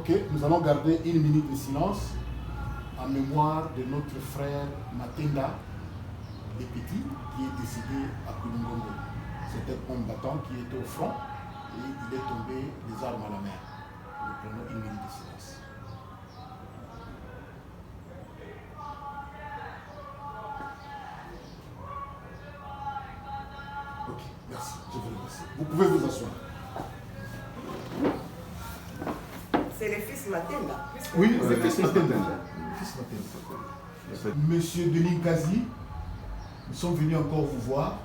Ok, nous allons garder une minute de silence en mémoire de notre frère Matenga Epiti qui est décédé à Kulungongo. C'était un combattant qui était au front et il est tombé les armes à la main. Nous prenons une minute de silence. Ok, merci, je vous remercie. Vous pouvez vous asseoir. C'est le fils Matenga. Oui, c'est le fils Matenga. Monsieur Denis Kazi, nous sommes venus encore vous voir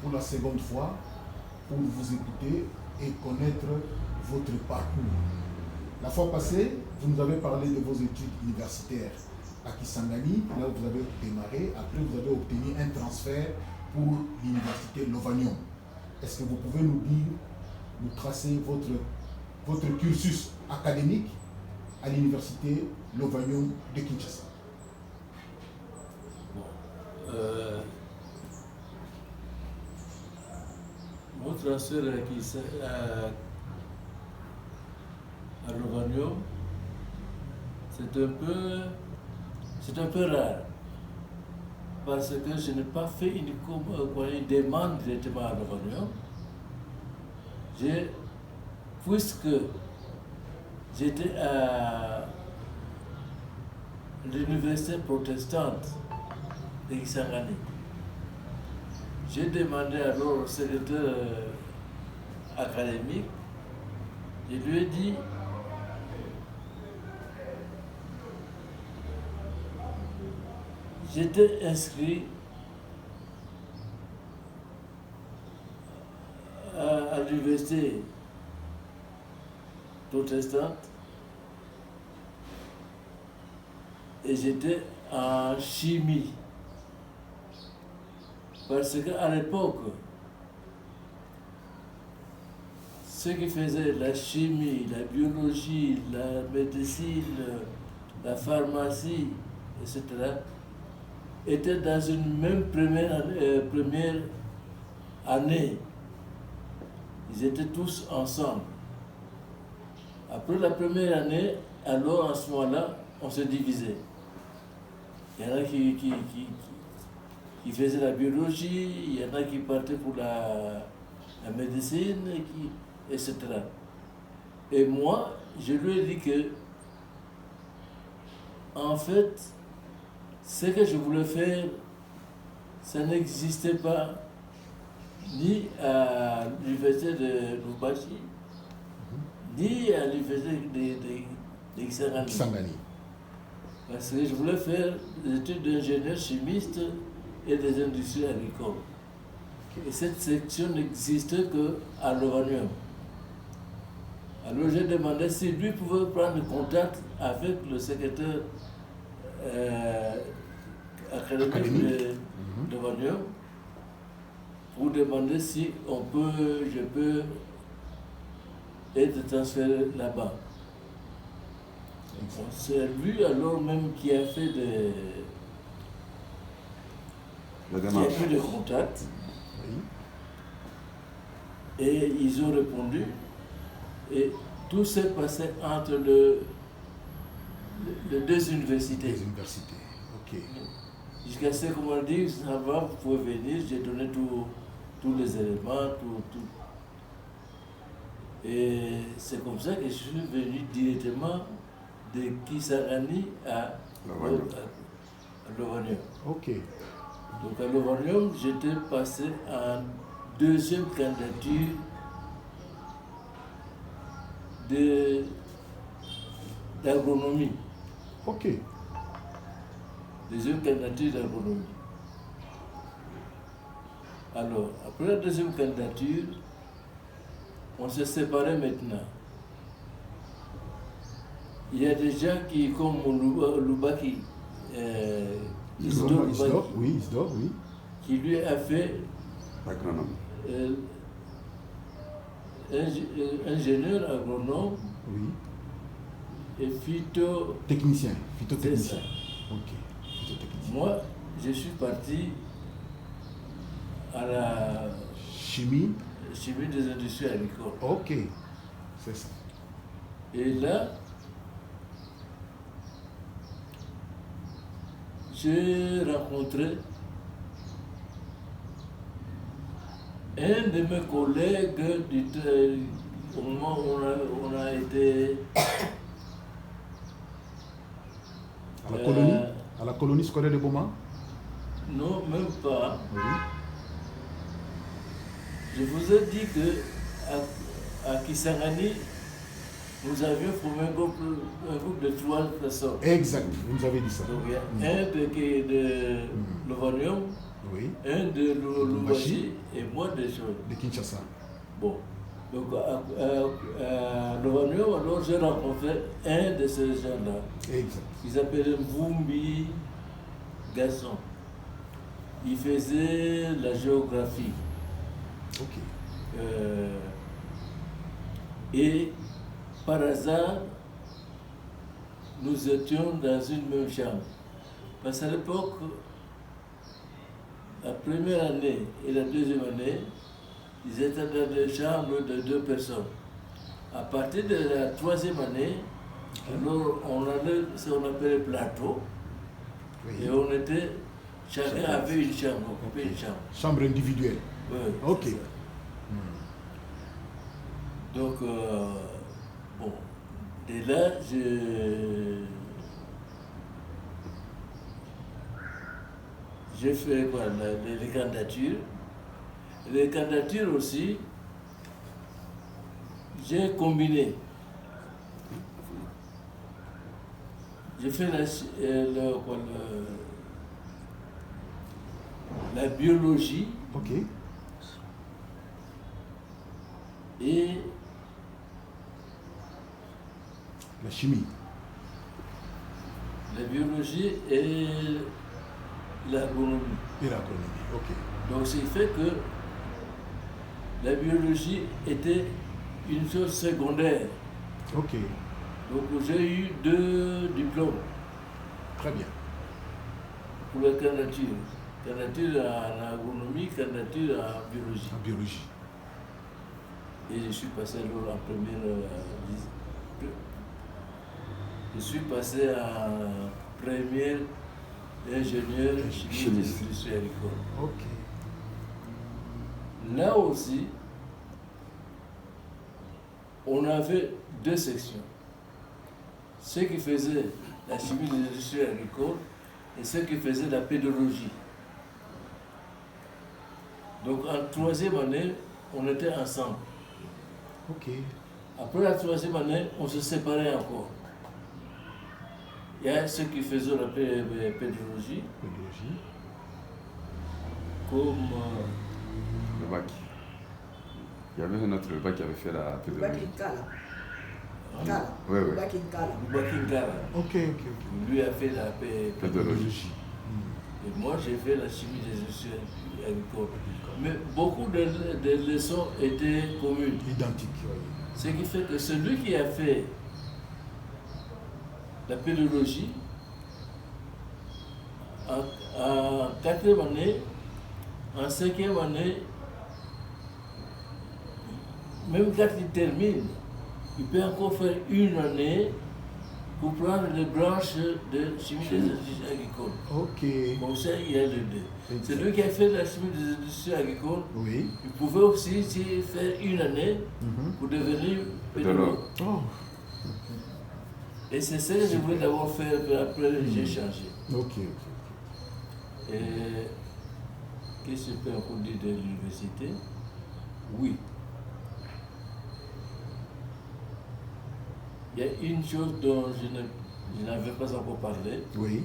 pour la seconde fois pour vous écouter et connaître votre parcours. La fois passée, vous nous avez parlé de vos études universitaires à Kisangani. Là, vous avez démarré. Après, vous avez obtenu un transfert pour l'université Lovanium. Est-ce que vous pouvez nous dire, nous tracer votre cursus académique à l'université Lovanium de Kinshasa? Mon transfert à Lovanium, c'est un peu rare. Parce que je n'ai pas fait une demande directement à Lovanium. Puisque j'étais à l'université protestante de Kisangani, j'ai demandé alors au secrétaire académique, je lui ai dit j'étais inscrit à l'université protestante et j'étais en chimie. Parce qu'à l'époque, ceux qui faisaient la chimie, la biologie, la médecine, la pharmacie, etc., étaient dans une même première année. Ils étaient tous ensemble. Après la première année, alors à ce moment-là, on se divisait. Il y en a qui faisaient la biologie, il y en a qui partaient pour la médecine, etc. Et moi, je lui ai dit que, en fait, ce que je voulais faire, ça n'existait pas ni à l'université de Lubumbashi, ni à l'université de Kisangani. Parce que je voulais faire des études d'ingénieur chimiste et des industries agricoles. Et cette section n'existait qu'à Lovanium. Alors j'ai demandé si lui pouvait prendre contact avec le secrétaire académique de Lovanium pour demander si je peux être transféré là-bas. C'est lui alors même qui a fait de contact. Oui. Et ils ont répondu. Et tout s'est passé entre les deux universités. Les universités, ok. Jusqu'à ce qu'on m'a dit, ça va, vous pouvez venir, j'ai donné tous les éléments, tout. Et c'est comme ça que je suis venu directement de Kisangani à Lovanium. Ok. Donc à Lovanium, j'étais passé en deuxième candidature d'agronomie. Ok. Deuxième candidature d'agronomie. Alors, après la deuxième candidature, on s'est séparés maintenant. Il y a des gens qui, comme Lubaki, Isidore, oui. qui lui a fait ingénieur agronome, oui. Et phytotechnicien. C'est ça. Ok. Phytotechnicien. Moi, je suis parti à la chimie des industries agricoles. Ok. C'est ça. Et là, j'ai rencontré un de mes collègues au moment où on a été à la colonie scolaire de Boma. Non, même pas. Oui. Je vous ai dit que à Kisangani, nous avions formé un groupe de 3 personnes. Exact, vous nous avez dit ça. Donc il y a un de Lovanium, Oui. un de Lubumbashi et moi de choses. De Kinshasa. Bon. Donc à Lovanium, alors j'ai rencontré un de ces gens-là. Exact. Il s'appelait Mvumbi Gasson. Il faisait la géographie. Ok. Et par hasard, nous étions dans une même chambre. Parce qu'à l'époque, la première année et la deuxième année, ils étaient dans des chambres de 2 personnes. À partir de la 3e année, alors on allait ce qu'on appelait plateau, Oui. et on était, chacun avait une chambre, on occupait une chambre. Chambre individuelle. Oui, Ok. c'est ça. Donc, bon, et là, j'ai fait quoi, les candidatures. Les candidatures aussi, j'ai combiné. J'ai fait la biologie Ok. et La chimie. la biologie et l'agronomie. Et l'agronomie. Ok. Donc, ce qui fait que la biologie était une chose secondaire. Ok. Donc, j'ai eu 2 diplômes Très bien. pour la candidature. Candidature en agronomie, candidature en biologie. En biologie. Et je suis passé alors en première. Je suis passé en première ingénieur chimie des industries agricoles. Ok. Là aussi, on avait 2 sections. Ceux qui faisaient la chimie des industries agricoles et ceux qui faisaient la pédologie. Donc en 3e année, on était ensemble. Ok. Après la 3e année, on se séparait encore. Il y a ceux qui faisaient la pédologie, Pédologie. comme Le bac. Il y avait un autre bac qui avait fait la Le bac pédologie. est Kala. Kala. Ouais, Le ouais. bac est Kala. Bakingara. Ok, ok, ok. Lui a fait la Pédologie. Et moi, j'ai fait la chimie des industries agricoles. Mais beaucoup de leçons étaient communes. Identique. Oui. Ce qui fait que celui qui a fait la pédologie, en 4e année, en 5e année, même quand il termine, il peut encore faire 1 année pour prendre les branches de chimie des industries agricoles. Ok. Comme ça, il y a les 2. Celui qui a fait la chimie des industries agricoles, Oui. il pouvait aussi faire 1 année pour devenir pédologue. Oh. Et c'est ça que je voulais d'abord faire, puis après j'ai changé. Ok, ok. Et qu'est-ce que je peux encore dire de l'université? Oui. Il y a une chose dont je n'avais pas encore parlé, Oui.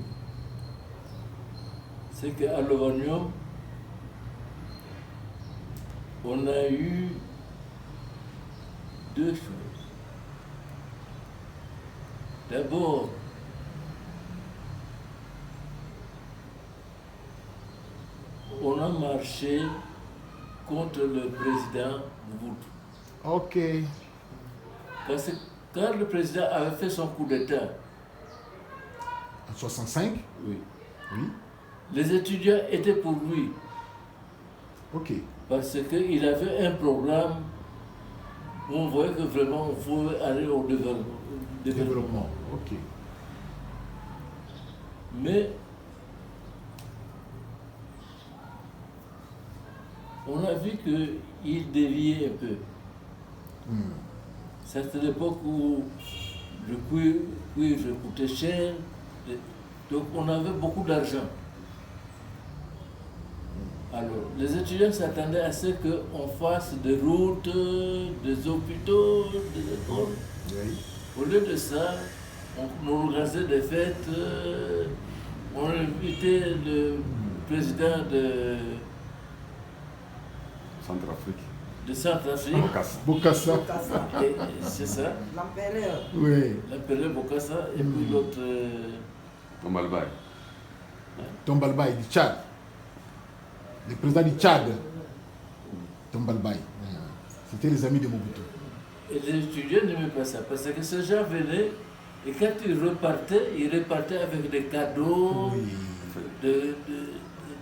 c'est qu'à Lovanium, on a eu 2 choses. D'abord, on a marché contre le président Mobutu. Ok. Parce que quand le président avait fait son coup d'État, En 65. oui, Oui. les étudiants étaient pour lui. Ok. Parce qu'il avait un programme où on voyait que vraiment on pouvait aller au développement. Développement. Ok. Mais on a vu qu'il déviait un peu. C'était l'époque où le cuivre coûtait cher, donc on avait beaucoup d'argent. Alors, les étudiants s'attendaient à ce qu'on fasse des routes, des hôpitaux, des écoles. Oui. Au lieu de ça, on organisait des fêtes, on invitait le président de Centrafrique. Bokassa. Bokassa. C'est ça, L'empereur. Oui. l'empereur Bokassa, et puis l'autre. Tombalbaye. Tombalbaye du Tchad. Le président du Tchad. Tombalbaye. C'était les amis de Mobutu. Et les étudiants n'aimaient pas ça, parce que ces gens venaient, et quand ils repartaient avec des cadeaux, Oui.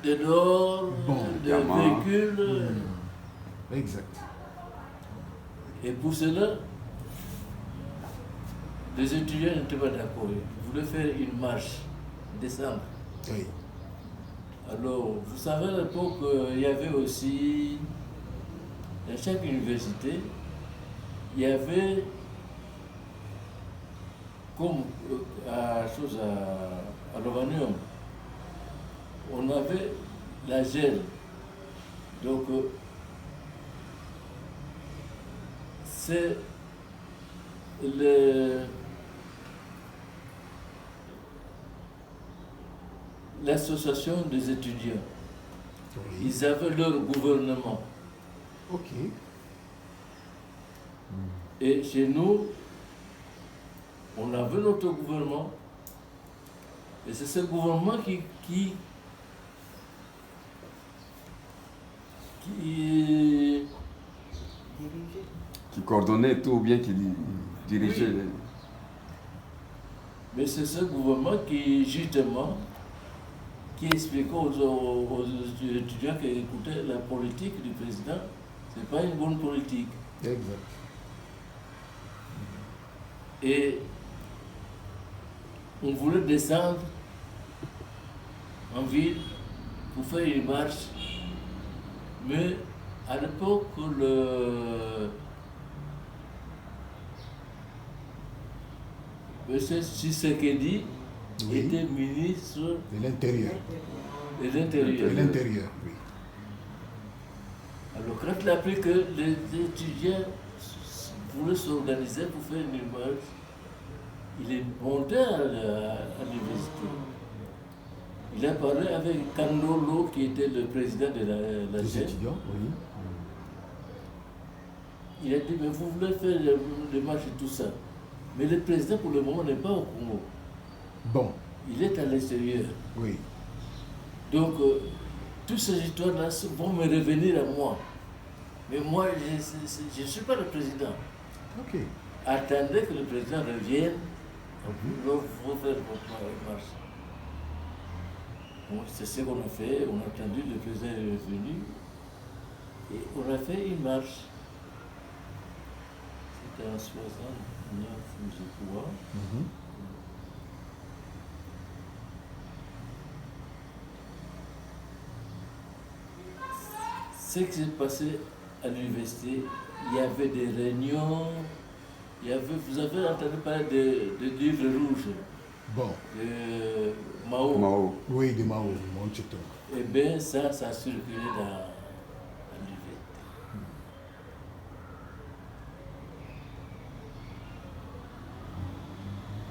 de l'or, Bon, de diamants. véhicules. Exact. Et pour cela, les étudiants n'étaient pas d'accord. Ils voulaient faire une marche, descendre. Oui. Alors, vous savez, à l'époque, il y avait aussi, dans chaque université, il y avait, comme à l'Ovanium, on avait la gel. Donc, c'est l'association des étudiants. Oui. Ils avaient leur gouvernement. Ok. Et chez nous, on avait notre gouvernement. Et c'est ce gouvernement qui Qui coordonnait tout ou bien qui dirigeait Oui. les... Mais c'est ce gouvernement qui, justement, qui expliquait aux étudiants qui écoutaient la politique du président, c'est pas une bonne politique. Exact. Et on voulait descendre en ville pour faire une marche, mais à l'époque, M. Tshisekedi Oui. était ministre De l'intérieur. de l'Intérieur. De l'intérieur, oui. Alors quand il a appris que les étudiants voulaient s'organiser pour faire une marche, il est monté à l'université. Il a parlé avec Kandolo, qui était le président de la Les GEN. étudiants, oui. Il a dit, mais vous voulez faire des marches et tout ça. Mais le président, pour le moment, n'est pas au Congo. Bon, Il est à l'extérieur. oui. Donc, toutes ces histoires-là vont me revenir à moi. Mais moi, je ne suis pas le président. Ok. Attendez que le président revienne, vous faire votre marche. Bon, c'est ce qu'on a fait. On a attendu, le président est revenu. Et on a fait une marche. C'était en 69, je crois. Mhm. Ce qui s'est passé à l'université, il y avait des réunions, vous avez entendu parler de livre rouge, Bon, de Mao. Mao. oui, de Mao, Mao Tse-tung. Eh bien, ça a circulé dans l'université.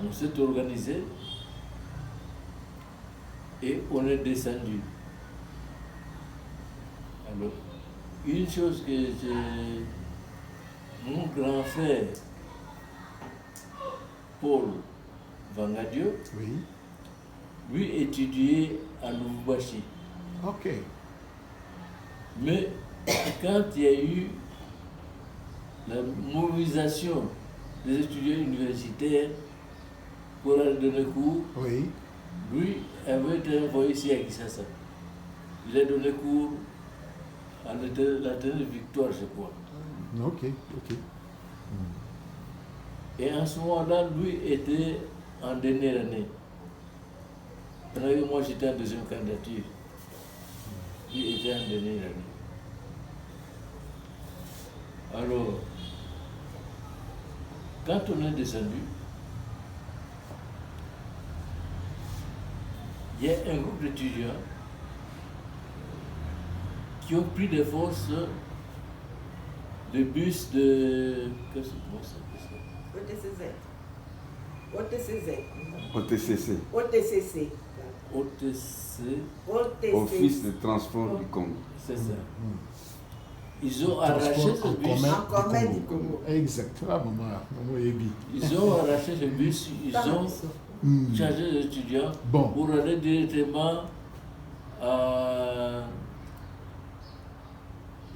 On s'est organisé et on est descendu. Alors, une chose que mon grand frère, Paul Vangadio, Oui. lui étudiait à Lubumbashi. Ok. Mais quand il y a eu la mobilisation des étudiants universitaires pour aller donner cours, Oui. lui avait été envoyé ici à Kinshasa. Il a donné cours à l'atelier de Victoire, je crois. Ok, ok. Et en ce moment-là, lui était en dernière année. Pendant que moi j'étais en deuxième candidature. Lui était en dernière année. Alors, quand on est descendu, il y a un groupe d'étudiants qui ont pris des forces de bus de... Qu'est-ce que ça s'appelle ça? OTCC. OTCC, OTCC. OTC, Office de transport du Congo. c'est ça. Ils ont arraché ce bus. En commun du Congo. Exact. Ah, maman Ebi. Ils ont arraché ce bus, ils ont chargé les étudiants Bon. pour aller directement à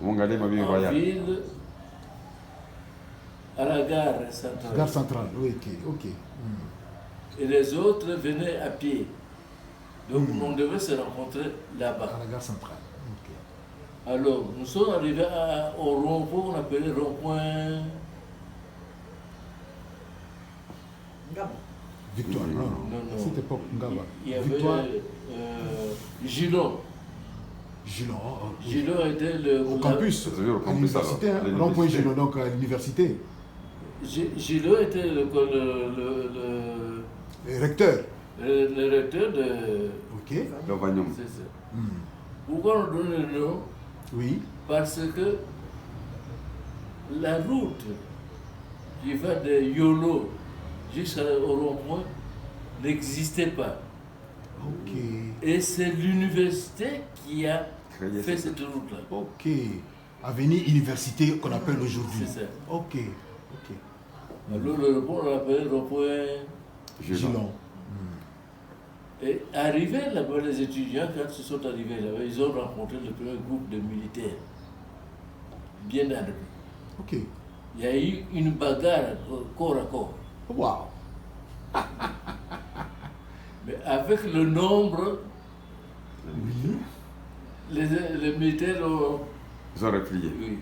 Mongale m'a bien en royal. ville, à la gare centrale. Gare centrale, oui, ok. Et les autres venaient à pied. Donc on devait se rencontrer À là-bas. la gare centrale. Ok. Alors nous sommes arrivés au rond-point, on appelait rond-point Ngaba. Victoire, non, Non. À cette époque, Ngaba. Il y avait Victoire, Gillon. Gillon. Gillon était le... Au campus, Vous avez au à campus, l'université, alors, à hein, rond-point l'université. Gillon, donc à l'université. Gillon était le Recteur. recteur de... Ok. Le Vagnon. C'est ça. Hmm. Pourquoi on donne le nom? Oui. Parce que la route qui va de Yolo jusqu'au rond-point n'existait pas. Ok. Et c'est l'université qui a Créé fait ça. cette route-là. Ok. Avenue Université qu'on appelle aujourd'hui. C'est ça. Ok. Alors le rond-point, on l'appelle rond-point. Gillon. Et arrivés là-bas, les étudiants, quand ils sont arrivés là-bas, ils ont rencontré le premier groupe de militaires, bien armés. Ok. Il y a eu une bagarre corps à corps. Waouh. Mais avec le nombre, Oui. les militaires ont... Ils ont replié. Oui.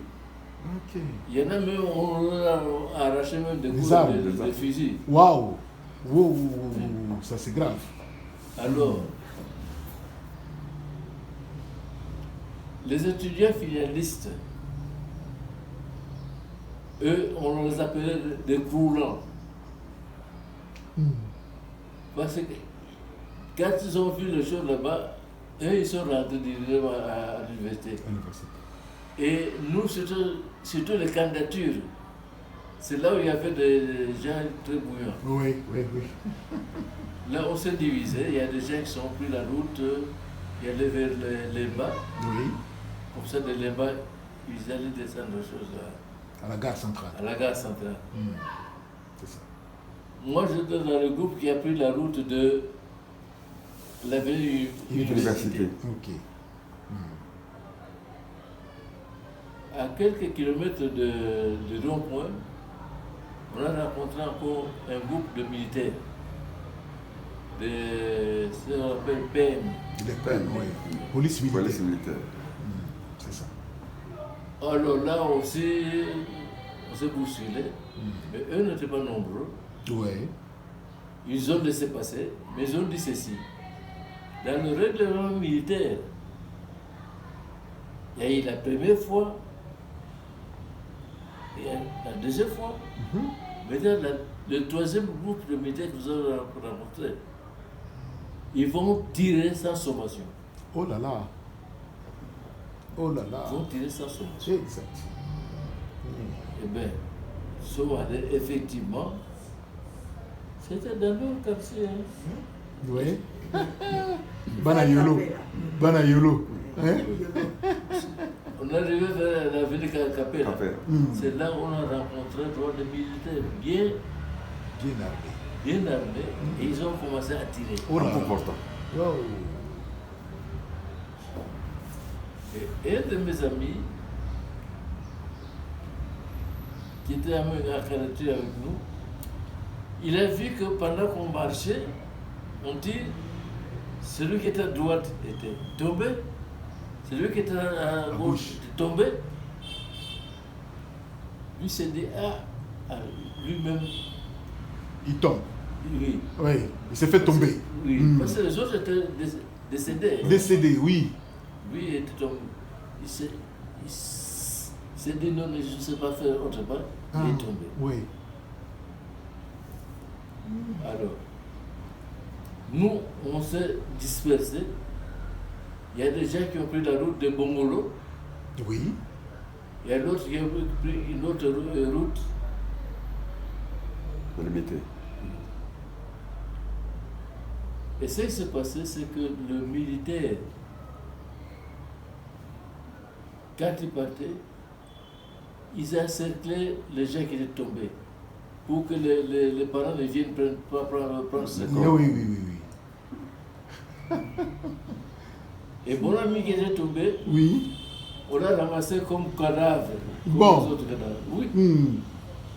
Ok. Il y en a même, on a arraché même des Des coups armes, de fusils. Waouh. Wow. Ça c'est grave. Alors, les étudiants finalistes, eux, on les appelait des croulants. Parce que quand ils ont vu les choses là-bas, eux, ils sont rentrés directement à l'université. Et nous, surtout les candidatures, c'est là où il y avait des gens très bouillants. Oui. Là, on s'est divisé. Il y a des gens qui ont pris la route, ils allaient vers les bas. Oui. Comme ça, de les bas, ils allaient descendre les choses là, À la gare centrale. à la gare centrale. C'est ça. Moi, j'étais dans le groupe qui a pris la route de l'avenue Université. Ok. À quelques kilomètres de rond-point, on a rencontré encore un groupe de militaires, ce qu'on appelle PM. Les peines, oui. Police militaire. Police militaire. C'est ça. Alors là aussi, on s'est bousculé, mais eux n'étaient pas nombreux. Oui. Ils ont laissé passer, mais ils ont dit ceci. Dans le règlement militaire, il y a eu la première fois, et la deuxième fois. Maintenant, le troisième groupe de militaires que nous avons rencontré, ils vont tirer sans sommation. Oh là là. Oh là là. Ils vont tirer sans sommation. Exact. Eh bien, Somadé, effectivement, c'était dans leur quartier. Hein. Oui. Banayolo. Banayolo. Hein? On est arrivé vers la ville de Capella. Capella. C'est là où on a rencontré trois des militaires bien armés et ils ont commencé à tirer. Oh là Un peu là. portant. Wow. Et un de mes amis, qui était à Karachi avec nous, il a vu que pendant qu'on marchait, on dit, celui qui était à droite était tombé, celui qui était à gauche était tombé. Lui s'est dit, lui-même, Il tombe. oui. Oui. Il s'est fait tomber. Oui, parce que les autres étaient décédés. Décédé, oui. Lui était tombé. C'est dit non, je ne sais pas faire autrement. Il est tombé. Oui. Alors, nous, on s'est dispersés. Il y a des gens qui ont pris la route de Bongolo. Oui. Il y a d'autres qui ont pris une autre route. Limité. Et ce qui s'est passé, c'est que le militaire, quand il partait, ils encerclaient les gens qui étaient tombés pour que les parents ne viennent pas prendre ce Oui, corps. oui, oui, oui. Et mon ami qui était tombé, Oui. on l'a ramassé comme cadavre, comme Bon. les autres cadavres. Oui.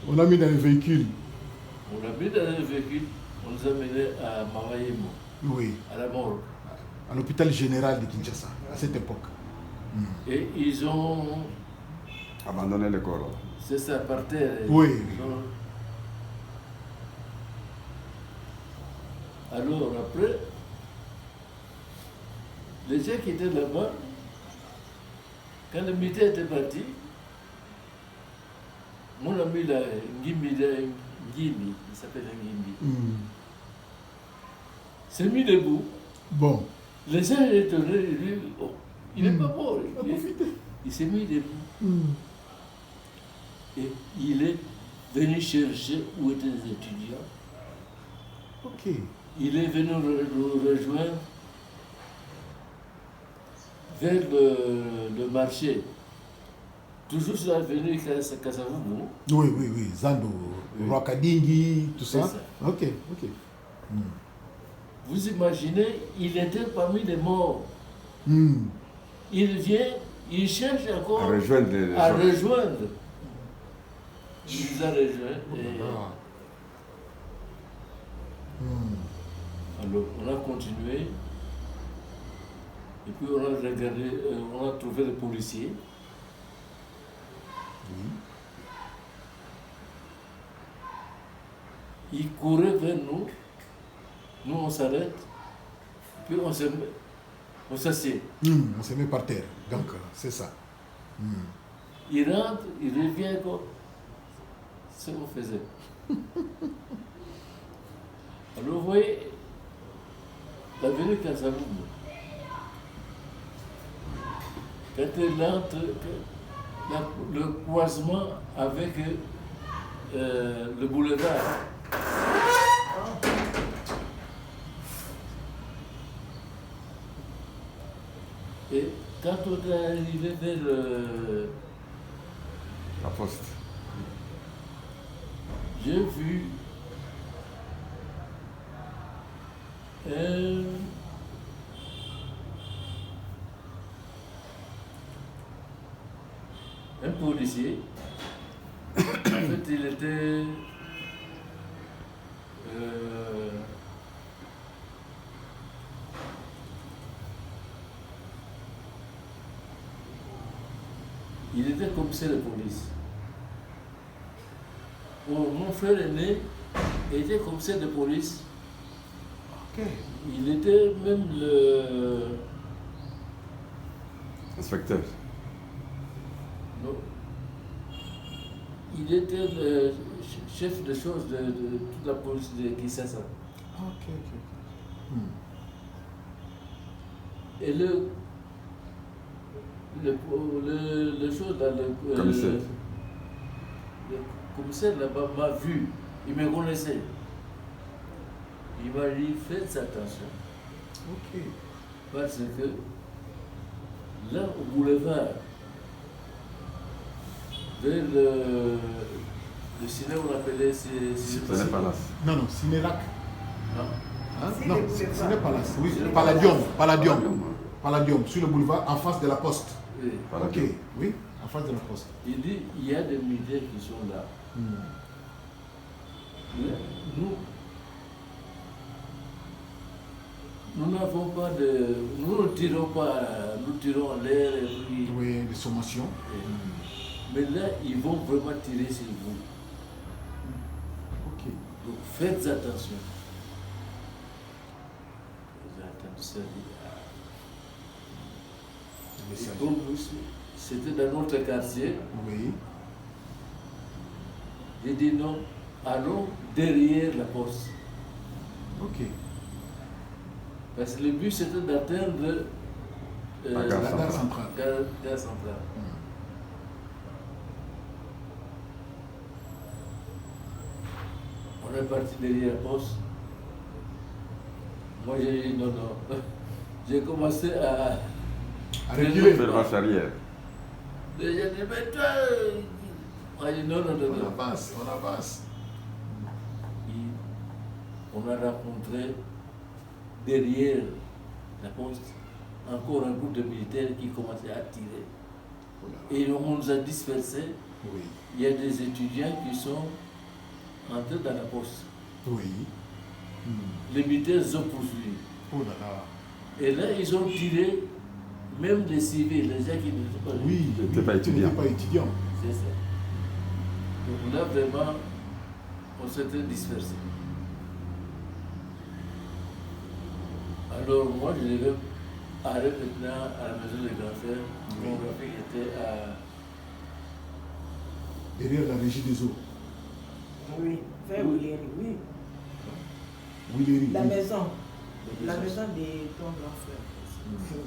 On l'a mis dans le véhicule. On l'a mis dans un véhicule, on nous a menés à Mamayemo, Oui. à la mort. À l'hôpital général de Kinshasa, à cette époque. Et ils ont, Abandonner le corps. c'est ça, par terre. Oui. Ils ont- Alors après, les gens qui étaient là-bas, quand le militaire était parti, mon ami là, Ngimi, il s'appelle Ngimi, s'est mis debout. Bon. Les gens étaient étonnés, ils lui oh, il n'est pas mort. Il s'est mis debout. Et il est venu chercher où étaient les étudiants. Ok. Il est venu nous rejoindre vers le marché. Toujours sur l'avenue Kasavubu. Oui, oui, oui. Zando, Rwakadingi, tout ça. C'est ça. Ok, ok. Vous imaginez, il était parmi les morts. Hmm. Il vient, il cherche encore À rejoindre les à gens. rejoindre. Il nous a rejoints. Et alors, on a continué. Et puis, on a regardé, on a trouvé le policier. Il courait vers nous. Nous, on s'arrête. Puis, on s'assied. On se met par terre. Donc, c'est ça. Il rentre, il revient encore. C'est ce qu'on faisait. Alors, vous voyez, l'avenue Kasavubu, quand elle entre, le croisement avec le boulevard, et quand on est arrivé vers La poste. j'ai vu un policier. En fait, il était commissaire de police. Mon frère aîné était commissaire de police. Ok. Il était même le... Inspecteur. Non. Il était le chef de chose de toute la police de Kinshasa. Ok, ok. Et le chose là, Commissaire. le commissaire là-bas m'a vu, il me connaissait. Il m'a dit, faites attention. Ok. Parce que là, au boulevard, vers le cinéma, on appelait C'était Palace. Non, non, Cinérac. Non. Hein? C'est Non, le boulevard. Ciné Palace. Oui, Ciné Palladium. Palace. Palladium. Palladium, sur le boulevard, en face de la poste. Oui. Ok, oui, en face de la poste. Il dit, il y a des militaires qui sont là. Mais nous n'avons pas de... Nous ne tirons pas, nous tirons en l'air et puis... Oui, des sommations. Mais là, ils vont vraiment tirer sur vous. Ok. Donc faites attention. Faites attention. Le message. Comme c'était dans notre quartier. Oui. J'ai dit non, allons derrière la poste. Ok. Parce que le but c'était d'atteindre La gare La gare centrale. Gare centrale. On est parti derrière la poste. Moi j'ai dit non, non. J'ai commencé à reculer. Faire marche arrière. J'ai dit mais toi. Moi j'ai dit non, non, non, non. On avance, on avance. On a rencontré derrière la poste encore un groupe de militaires qui commençait à tirer. Oh là là. Et on nous a dispersés. Oui. Il y a des étudiants qui sont entrés dans la poste. Oui. Les militaires ont poursuivi. Oh là là. Et là, ils ont tiré même des civils, les gens qui n'étaient pas Oui. Tu n'étais pas Tu étudiant. n'étais pas étudiant. C'est ça. Donc là, vraiment, on s'était dispersés. Alors moi, je devais aller maintenant à la maison des grands frères. Mon grand frère était à... Derrière la régie des eaux. Oui, vers Oui. Willeri, oui. Willeri. La oui. maison. La maison de ton grand frère. C'est...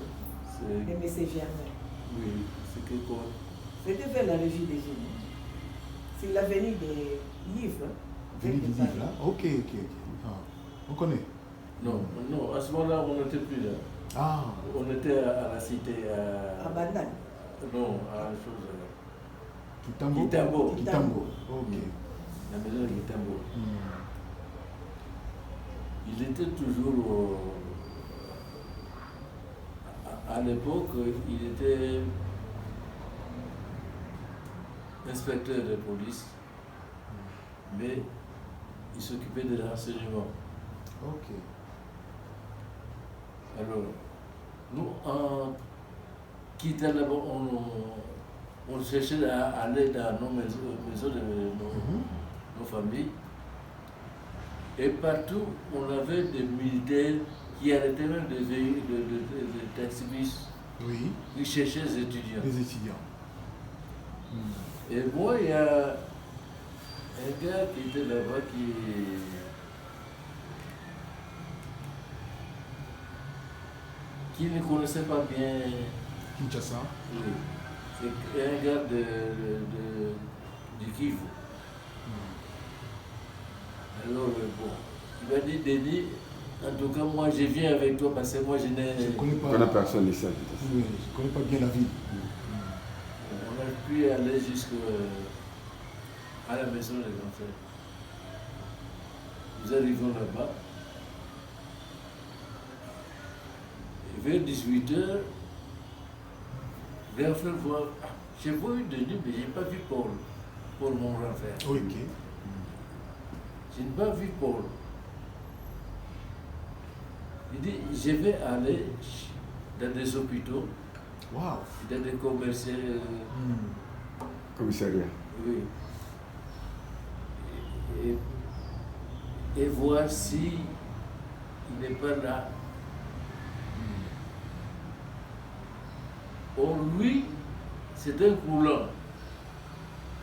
De M. Germain. Oui, c'est que quoi? C'était vers la régie des eaux. C'est l'avenue des livres. Venez du livre là. Ok, ok, ok. Ah, on connaît. Non, non, à ce moment-là, on n'était plus là. Ah, On était à la cité, À Bandan. non, à la chose, Kitambo. Kitambo. Kitambo. Ok. la maison de Kitambo. Hmm. Il était toujours, à l'époque, il était inspecteur de police, mais il s'occupait des renseignements. Ok. Alors, nous, en quittant là-bas, on cherchait à aller dans nos maisons de nos familles. Et partout, on avait des militaires qui arrêtaient même de taxibus, Oui. qui cherchaient des étudiants. Des étudiants. Et moi, il y a un gars qui était là-bas qui ne connaissait pas bien. Kinshasa. Oui. C'est un gars du Kivu. Alors, bon, il m'a dit, Denis, en tout cas, moi, je viens avec toi parce que moi, je n'ai... Je ne connais Je pas. connais personne ici. Oui, je ne connais pas bien la ville. On a pu aller jusqu'à la maison des grands frères. Nous arrivons là-bas. Et vers 18h, grand frère voit, ah, j'ai vu Denis, mais je n'ai pas vu Paul, mon grand frère. Ok. Je n'ai pas vu Paul. Il dit, je vais aller dans des hôpitaux, Waouh. dans des commerciaux, Commissariat. oui. Et voir si il n'est pas là. Or, lui, c'est un coulant.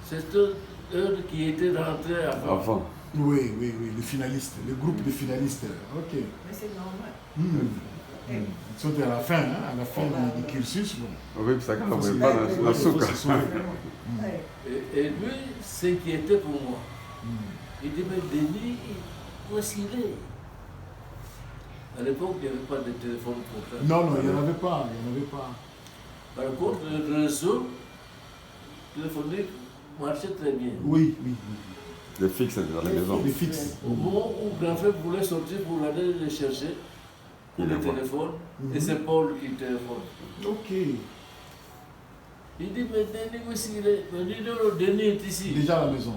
C'est un qui était rentré avant. Avant. Oui, oui, oui, le finaliste, le groupe de finalistes. Ok. Mais c'est normal. Ils sont à la fin, hein, à la fin du cursus. Bon. Oui, ça ne Faut se- pas dans faut la se souka. sauver. Et lui, s'inquiétait pour moi. Il dit, mais Denis, où est-ce qu'il est? À l'époque, il n'y avait pas de téléphone portable. Non, non, il n'y en avait pas. Il n'y en avait pas. Par contre, le réseau téléphonique marchait très bien. Oui, oui, oui. Les fixes dans la maison. Les fixes. Au moment où grand frère voulait sortir pour aller les chercher, Il le les voit. téléphone, et c'est Paul qui téléphone. Ok. Il dit, mais Denis, où est-ce qu'il est? Il dit, non, non, Denis est ici. Déjà à la maison.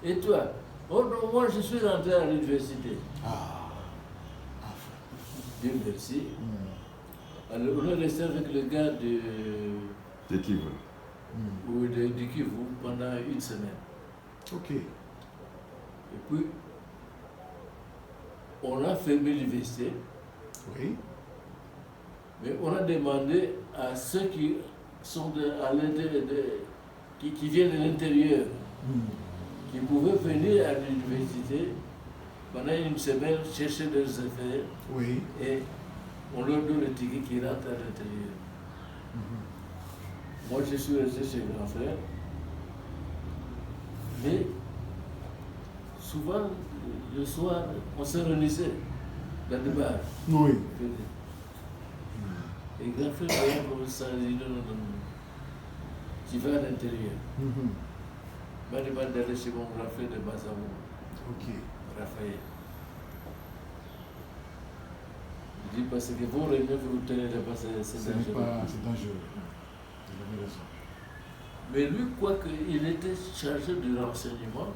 Et toi? Oh non, moi je suis rentré à l'université. Ah. Dieu merci. Alors on est resté avec le gars De qui veut. du Kivu pendant une semaine. Ok. Et puis, on a fermé l'université. Oui. Mais on a demandé à ceux qui sont qui viennent de l'intérieur, qui pouvaient venir à l'université pendant une semaine chercher leurs affaires. Oui. Et on leur donne le ticket qui rentre à l'intérieur. Moi, je suis resté chez grand frère. Mais souvent, le soir, on se réunissait dans le bar. Oui. Et grand frère, voyait comme ça, il dit non, tu vas à l'intérieur. Je m'a demandé d'aller chez mon grand frère de Mazamou, Ok. Raphaël. Il dit parce que vos réunions que vous tenez là-bas, c'est Ce n'est dangereux. pas, c'est dangereux. Vous avez raison. Mais lui, quoique il était chargé du renseignement,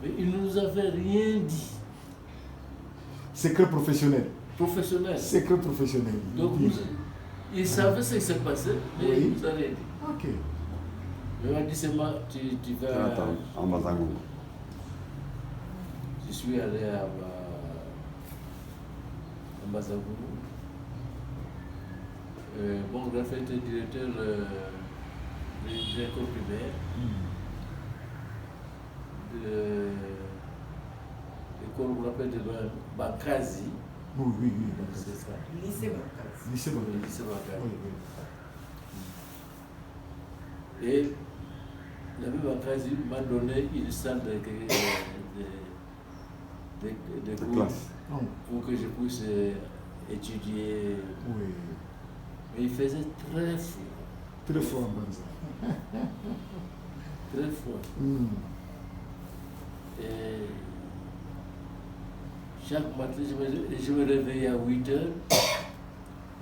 mais il ne nous avait rien dit. Secret professionnel. Professionnel. Secret professionnel. Donc, il savait ce qui s'est passé, mais Oui. il nous a rien dit. Ok. Il m'a dit seulement, tu vas. Attends, en Mazango. Je suis allé à Mazagou. Mon grand frère était directeur de l'école primaire, de l'école qu'on appelle de Bankazi. Oui, oui, oui. C'est ça. Lycée Bancas. Lycée Le Bancas. lycée Bankazi. Oui, oui. Et la même Bankazi m'a donné une salle de classe. pour que je puisse étudier. Oui. Mais il faisait très froid. Très fort en Banza. Très froid. Et chaque matin, je me réveillais à 8 heures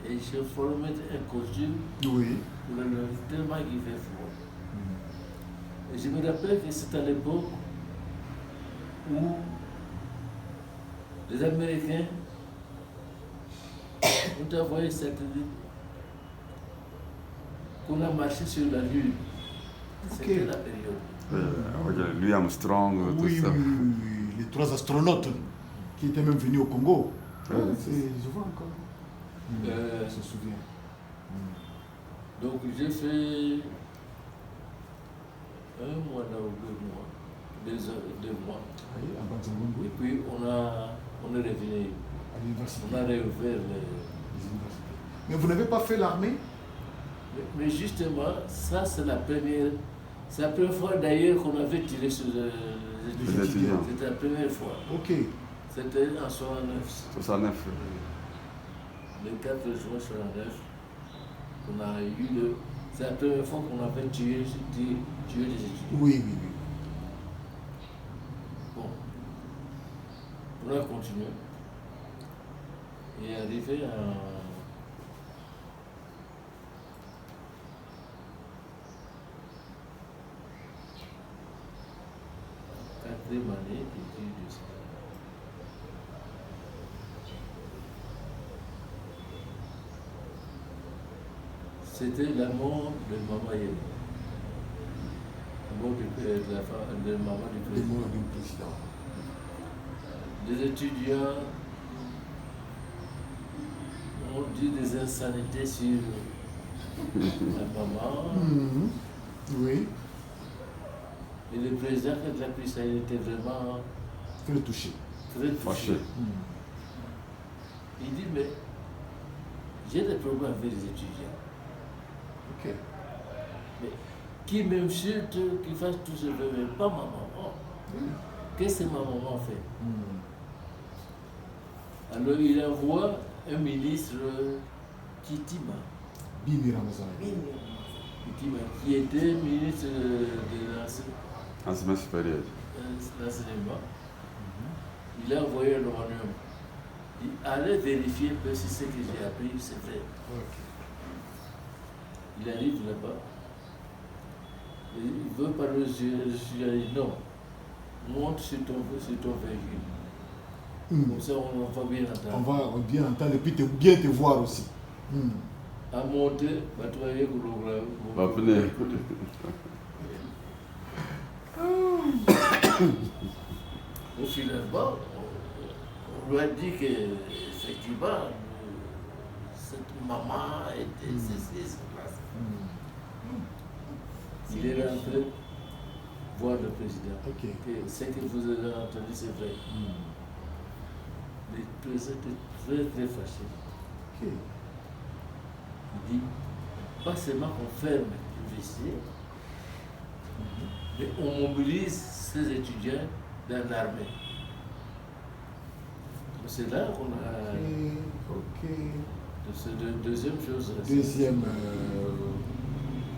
et je formais un costume Oui. pour le lever tellement qu'il fait froid. Et je me rappelle que c'est à l'époque où les Américains ont envoyé satellite qu'on a marché sur la Lune. C'était la période. Louis Armstrong, Oui, tout ça. oui, oui, oui. Les 3 astronautes qui étaient même venus au Congo. Ouais, Je vois encore. Je me souviens. Donc j'ai fait 1 mois là ou 2 mois, 2 mois. Oui, à Banza-Ngungu, Et puis on est revenu, à l'université. on a réouvert Les universités. Mais vous n'avez pas fait l'armée? Mais justement, ça c'est la première fois d'ailleurs qu'on avait tiré sur les étudiants. C'était la première fois. Ok. C'était en 69. 69. Le 4 juin 69, on a eu c'est la première fois qu'on avait tué des étudiants. Oui, oui, oui. Bon, on a continué. Et arrivé en 4e année d'études de ça. C'était la mort de Maman Yéli. La mort de maman du Les président. mots du président. Des étudiants ont dit des insanités sur la maman. Oui. Et le président, quand il a pris ça, il était vraiment Très touché. très Fâché. touché. Il dit, mais j'ai des problèmes avec les étudiants. Ok. Mais qui m'insulte, qui fasse tout ce que je veux, pas ma maman. Qu'est-ce que ma maman fait? Alors il envoie un ministre, Kitima, Bini Ramazan. Kitima, qui était ministre de Enseignement supérieur. l'enseignement. Il a envoyé un homme. Il allait vérifier un peu si ce que j'ai appris, c'est vrai. Il arrive là-bas. Et il veut parler, je lui ai dit non, monte sur ton véhicule. Comme ça, on va bien On entendre. va bien entendre et puis bien te voir aussi. À monter, va travailler pour le Va venir. Au finalement, on lui a dit que, effectivement, cette maman était ceci, cela. Il est rentré voir le président. Ok. Que ce que vous avez entendu, c'est vrai. Le président était très très fâché. Ok. Il dit, pas seulement qu'on ferme l'université, mais on mobilise ces étudiants dans l'armée. C'est là qu'on a... Ok. C'est la deuxième chose. Deuxième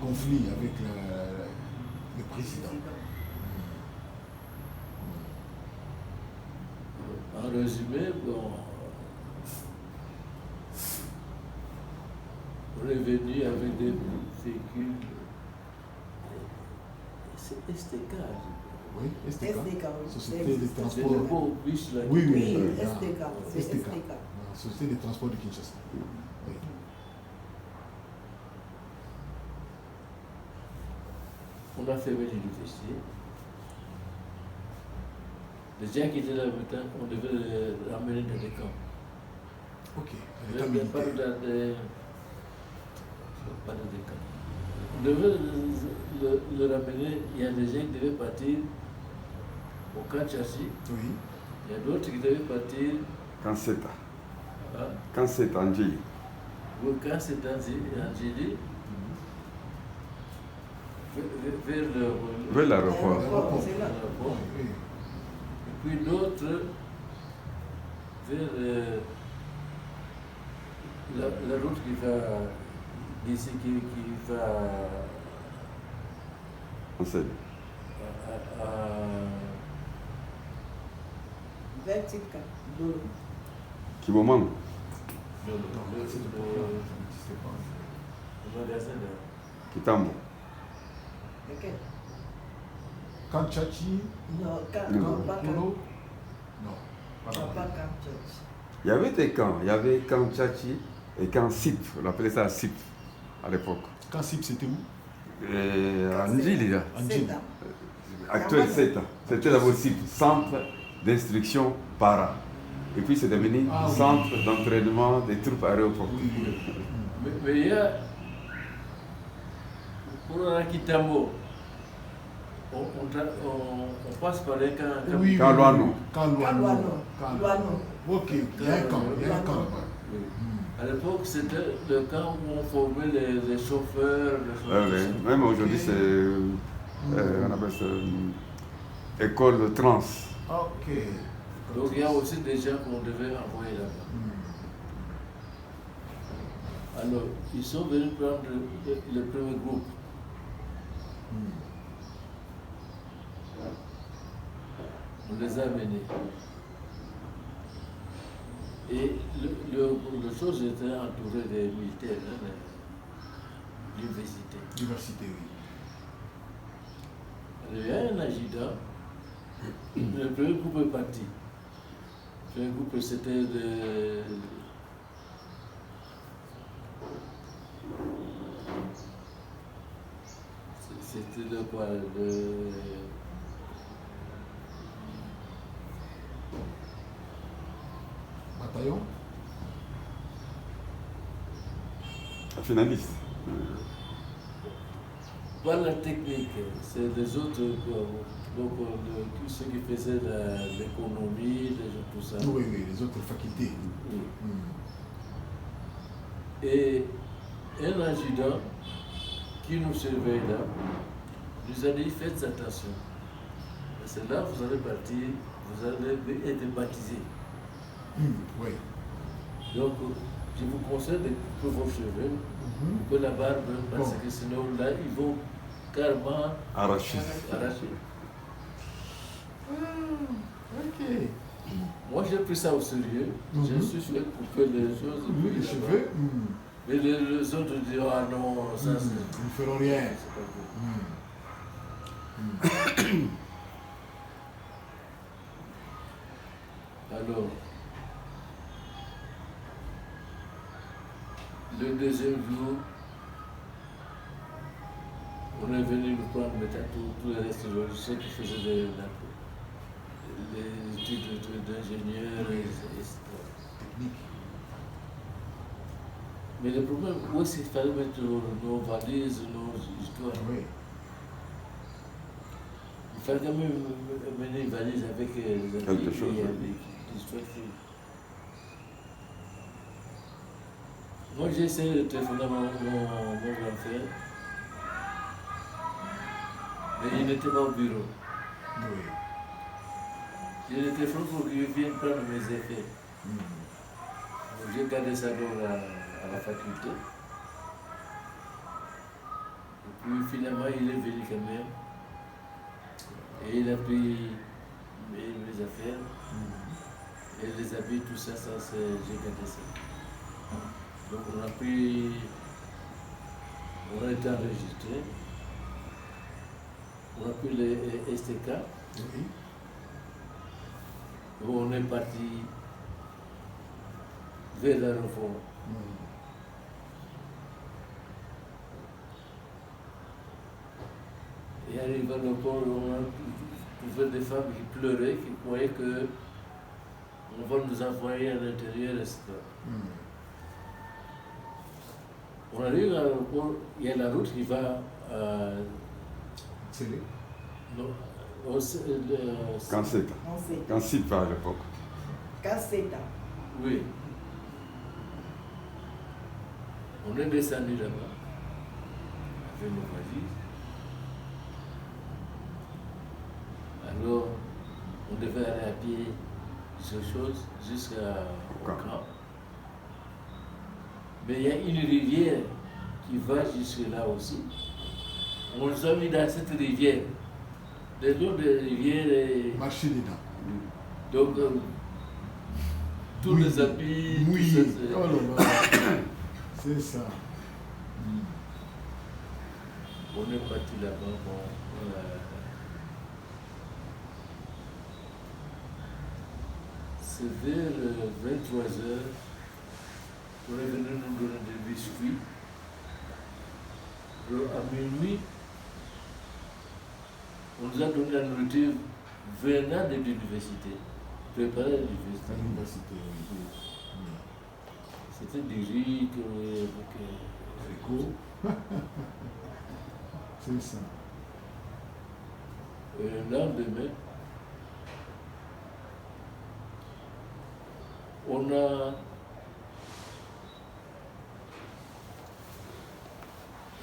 conflit avec le président. En résumé, bon, on est venu avec des véhicules. C'est STK. Oui, STK. STK, oui. Société de C'est le transport. beau bus là. Oui, Oui, ah, STK. C'est STK. STK. Ah, Société de transport de Kinshasa. Oui. On a fermé l'université. Les gens qui étaient là maintenant, on devait les ramener dans des camps. Ok. Mais L'état pas militaire. dans des... Pas dans des camps. On devait le ramener. Il y a des gens qui devaient partir au camp Chassi. Oui. Il y a d'autres qui devaient partir Canceta. à, Canceta, Angeli. au camp Angélie, Vers l'aéroport. L'aéroport. C'est là. l'aéroport. Oui. Et puis d'autres vers la route qui va d'ici, qui va Enseigne. à Vertica. Dolo. Qui moment le C'est le programme. Ça n'existait pas. magasin là. Kitambo. Lequel? Kanchachi. Non, Non. pas Polo. Non. Pas Pas là. Camp Church. Il y avait des camps. Il y avait camp Tchachi et camp Sip. On appelait ça Sip à l'époque. Kansip, c'était où? Et Angeli, là. Angeli. C'est là. Actuel CETA. C'était d'abord CIP, Centre d'instruction para. Et puis c'est devenu Ah oui. Centre d'entraînement des troupes aéroportées. Oui, oui. Mais il y a, pour Rakitambo, on passe par un camp. Oui, Kalouano. Kalouano. Luano. Ok, il y a un camp. Il y a un camp là-bas. Oui. À l'époque, c'était le camp où on formait les chauffeurs. Même aujourd'hui, Ok. c'est. On appelle ça. École trans. Ok. Donc il y a aussi des gens qu'on devait envoyer là-bas. Alors, ils sont venus prendre le premier groupe. On les a menés. Et le chose était entouré des militaires, hein, l'université. Diversité, oui. Il y a un adjudant. Le premier groupe est parti. Le premier groupe, c'était de... C'était de quoi? Bataillon. Finaliste. Pas la technique, c'est des autres, donc ceux qui faisaient l'économie, tout ça. Oui, oui, les autres facultés. Oui. Hmm. Et un adjudant qui nous surveille là, nous a dit faites attention. C'est là vous allez partir, vous allez être baptisé. Oui. Donc je vous conseille de couper vos cheveux, couper la barbe, parce Bon. que sinon là ils vont carrément Arraché. arracher. Ok. Moi j'ai pris ça au sérieux, je Mhm. suis fait couper les choses. Oui, puis les là-bas. cheveux. Mais les autres disent ah non, ça c'est. Ils ne feront rien. c'est pas bon. Alors, le deuxième jour, on est venu nous prendre maintenant tout le reste, ceux qui faisaient les études d'ingénieur, etc. Technique. Mais le problème, où est-ce qu'il fallait mettre nos valises, nos histoires? Oui. Il fallait quand même mener une valise avec les Quelque chose, et oui. avec l'histoire. Moi, j'ai essayé de téléphoner à mon grand frère, mais il n'était pas au bureau. Oui. J'ai le téléphone pour qu'il vienne prendre mes effets. Donc, j'ai gardé ça donc à la faculté. Et puis finalement, il est venu quand même. Et il a pris mes affaires. Et les habits, tout ça, j'ai gardé ça. Donc on a été enregistré. On a pris les STK. Oui. On est parti vers l'aéroport. Et arrivé à l'aéroport, on a trouvé des femmes qui pleuraient, qui croyaient que on va nous envoyer à l'intérieur, etc. On arrive à l'aéroport, il y a la route qui va à... Télé. Non, Canceta. Cancita à l'époque. Canceta. oui. On est descendu là-bas, avec nos valises. Alors, on devait aller à pied, ces choses, jusqu'au camp. Mais il y a une rivière qui va jusque-là aussi. On nous a mis dans cette rivière. Le long de la rivière est... Marcher dedans. Donc, tous Oui. les habits, Oui. tout ça, c'est- Oh là là. C'est ça. on est parti là-bas. Bon, c'est vers 23h. On est venu nous donner des biscuits. Alors, à minuit, on nous a donné la nourriture venant de l'université, préparée à l'université. À l'université, oui. C'était du riz avec... Rico. C'est ça. Le lendemain, on a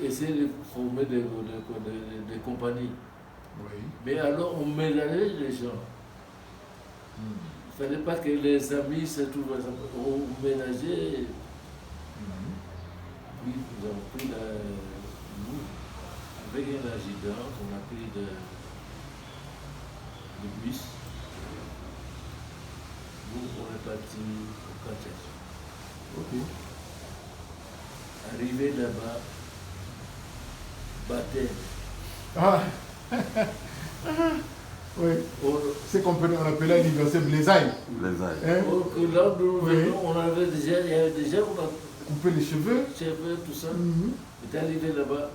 essayé de former des compagnies. Oui. Mais alors on mélangeait les gens. Il ne fallait pas que les amis se trouvent ensemble. On mélangeait. Puis nous avons pris nous, avec un adjudant, on a pris le bus. Nous, on est parti au Kinshasa. Ok. Arrivé là-bas, baptême. Ah. Oui. C'est qu'on appelait l'université Blaisaille. Les ailes. Hein? Or que là où nous Oui. venons, il y avait déjà, on a Couper les cheveux. cheveux, tout ça. On est arrivé là-bas,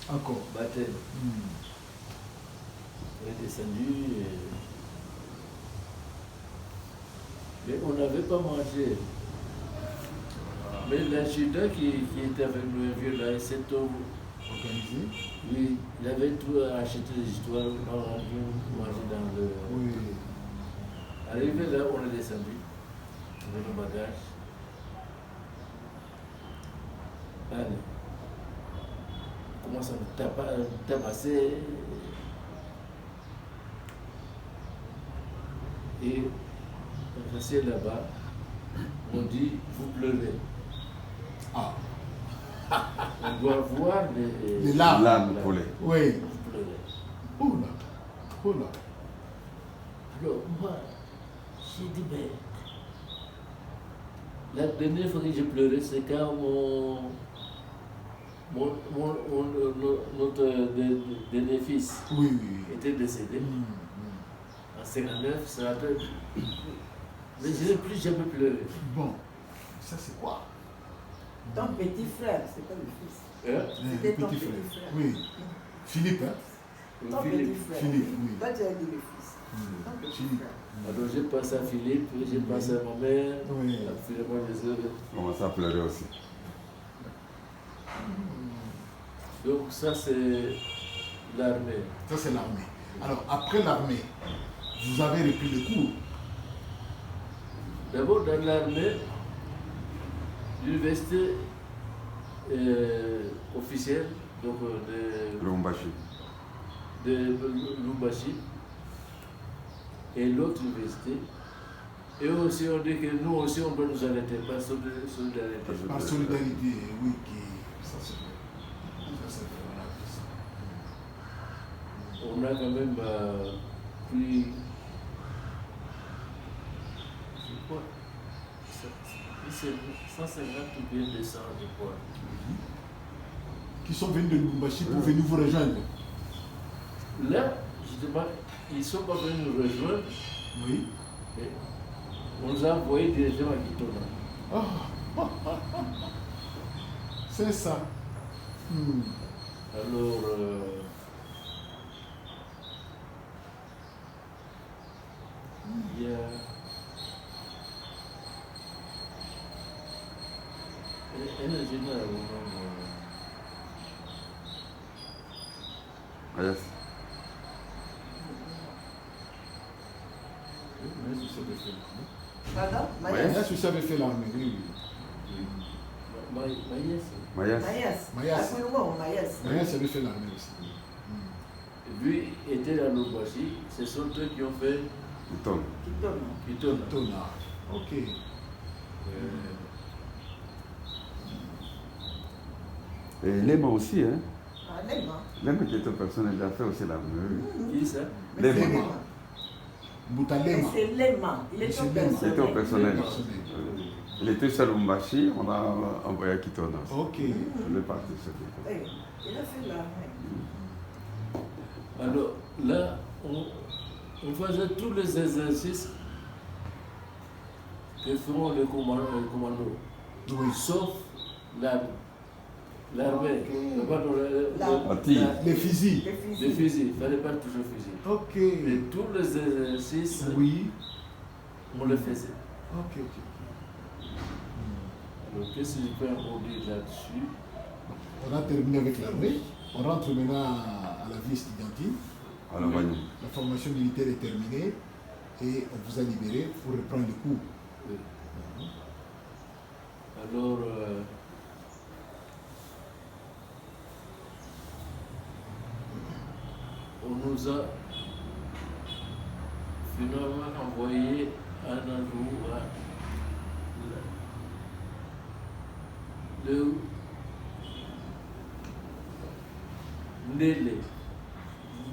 Encore. baptême. On est descendu. Mais on n'avait pas mangé. Mais l'adjudant qui était avec nous, un vieux là, cet homme, Organisé. oui, il avait tout acheté des histoires, on a dû manger dans le... Oui. Arrivé là, on est descendu, avec nos bagages. Allez, on commence à nous tabasser. Et on restait là-bas, on dit, vous pleurez. Ah. On doit voir Les larmes. L'âme poulet. Oui. Vous pleurez. Oh là. Oh là. Alors, moi, j'ai dit, mais la dernière fois que j'ai pleuré, c'est quand notre dernier fils Oui, oui. était décédé. En 59, ça a fait... Mais je n'ai plus jamais pleuré. Bon. Ça c'est quoi? Ton petit frère, c'est pas le fils. Hein? Le C'était ton petit petit frère. frère. Oui. Philippe, hein? Ton Philippe. petit frère. Philippe, oui. Toi, tu as dit le fils. Ton petit Philippe. frère. Alors j'ai pensé à Philippe, j'ai pensé à ma mère, Oui. finalement les autres. On commence à pleurer aussi. Donc ça c'est l'armée. Ça, c'est l'armée. Alors, après l'armée, vous avez repris le cours. D'abord dans l'armée, l'université officielle donc Lubumbashi. de Lubumbashi et l'autre université. Et aussi on dit que nous aussi on doit nous arrêter par solidarité. Par solidarité, oui, ça c'est vrai. Ça c'est vrai. On a quand même pris, je crois, c'est 150 ou bien 200 je crois. Qui sont venus de Lubumbashi pour venir vous rejoindre. Là, justement, ils ne sont pas venus nous rejoindre, Oui. mais on nous a envoyés directement à Kitona. C'est ça. Alors, il y a un ingénieur au nom Mayas. Pardon? Mayas aussi avait fait l'armée, oui. Maïs. Mayas. Mayas. Mayas. Mayas. Mayas avait fait l'armée aussi. Lui était à Lubumbashi, ce sont eux qui ont fait Kiton. Kitona. Tona. Ok. Et Lema aussi, hein. Ah, Lema. Lema qui est une personne, il a fait aussi l'armée. Qui ça? Mais c'est Lema. Lema. Boutalema. Mais c'est Lema. Il est C'est au Lema. C'était au personnel. personnel. Il était sur Lubumbashi, on l'a envoyé à Kitona. Ok. Le parti secrétaire. Oui, il a fait l'armée. Alors là, on faisait tous les exercices que feront les commandos, Oui. sauf l'armée. Attire. Les fusils. Les Les fusils. fusils, il ne fallait pas toucher aux fusils. Ok. Mais tous les exercices, Oui. on les faisait. Ok, ok. Alors qu'est-ce que je peux en dire là-dessus? On a terminé avec l'armée. On rentre maintenant à la vie estudiantine. Alors, voyons. La formation militaire est terminée et on vous a libéré pour reprendre le cours. Oui. Alors, on nous a finalement envoyé un endroit de Ndélé.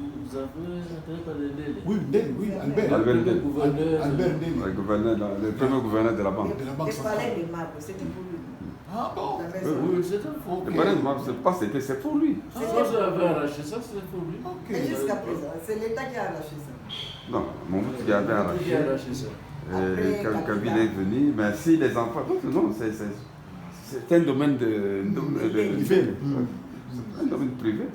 Vous avez entendu parler de Ndélé? Oui, Ndel, oui, Albert. Albert Le Ndélé. gouverneur. Albert Ndel. Le premier gouverneur de la banque. De la Banque Le palais centrale. des marques, c'était pour lui. Ah bon? La maison. Oui, c'est un faux. Le premier gouverneur, c'est pas c'était, c'est pour lui. Ah, ça avait arraché ça, c'est pour lui. Ok. Et jusqu'à présent, c'est l'État qui a arraché ça. Non, mon but qui avait Qui a arraché. arraché ça? Après, Quand Kabila. Kabila est venu, mais si les enfants. Non, c'est un domaine de Privé. un domaine privé.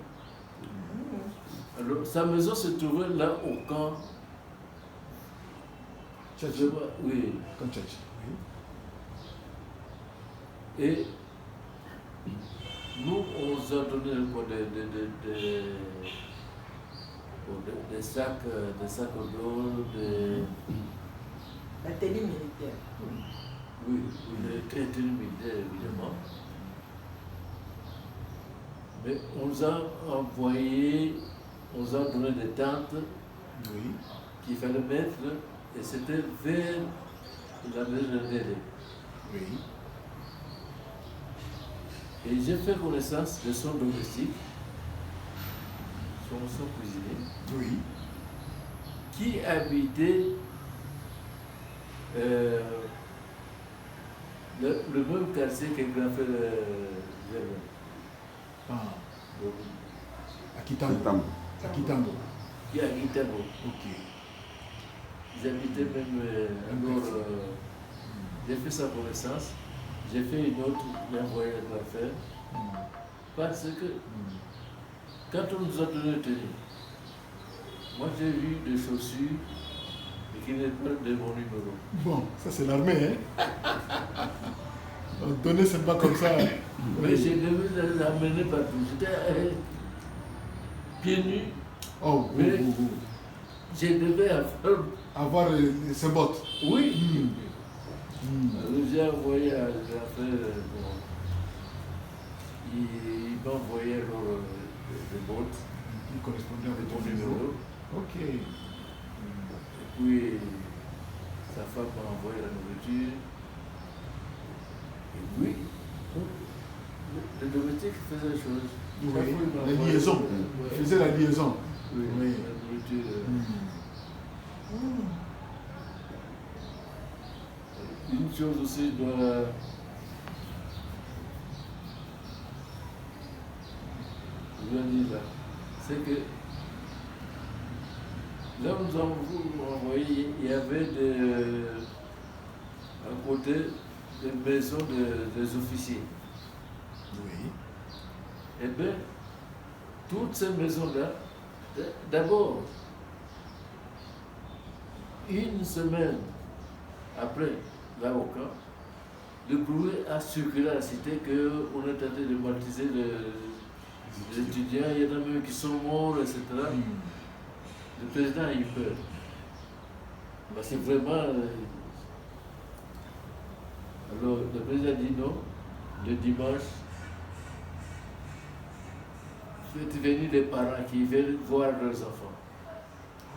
Alors, sa maison se trouvait là au camp. Tchatchi. Oui. Comme Tchatchi. Oui. Et nous, on nous a donné quoi, des sacs d'eau, La tenue militaire. oui, des tenues militaires évidemment. Mais on nous a envoyé, on nous a donné des tentes Oui. qu'il fallait mettre, et c'était vers la maison de Ndélé. Oui. Et j'ai fait connaissance de son domestique, son cuisinier, Oui. qui habitait le même quartier que grand frère Germain. Ah, Donc, à Kitambo. À Kitambo. qui habitait bon. Ok. Ils habitaient même alors, j'ai fait sa connaissance, j'ai fait une autre, j'ai envoyé le grand frère, parce que quand on nous a donné le tenue, moi j'ai vu des chaussures et qui n'est pas de mon numéro. Bon, ça c'est l'armée, hein? Donner seulement comme ça. Mais j'ai devais les amener partout. J'étais pieds nus. Oh, Mais je devais avoir ses bottes. Oui. Mm. Alors, j'ai envoyé à l'affaire. Ils m'ont envoyé alors des bottes. Qui correspondait avec Mon ton numéro. numéro. Ok. Et puis, sa femme m'a envoyé la nourriture. Et oui, le domestique faisait des choses. Oui, Chaque fois, il la m'envoyait- liaison. Ouais. Il faisait la liaison. Oui, Oui. la nourriture. Une chose aussi je dois dire là, c'est que là où nous avons envoyé, il y avait à côté des maisons des officiers. Oui. Eh bien, toutes ces maisons-là, d'abord, une semaine après l'avocat, le bruit a circulé à la cité qu'on est en train de martyriser les étudiants, il y en a même qui sont morts, etc. Le président a eu peur. Parce que vraiment, alors le président a dit non, le dimanche, faites venir les parents qui veulent voir leurs enfants.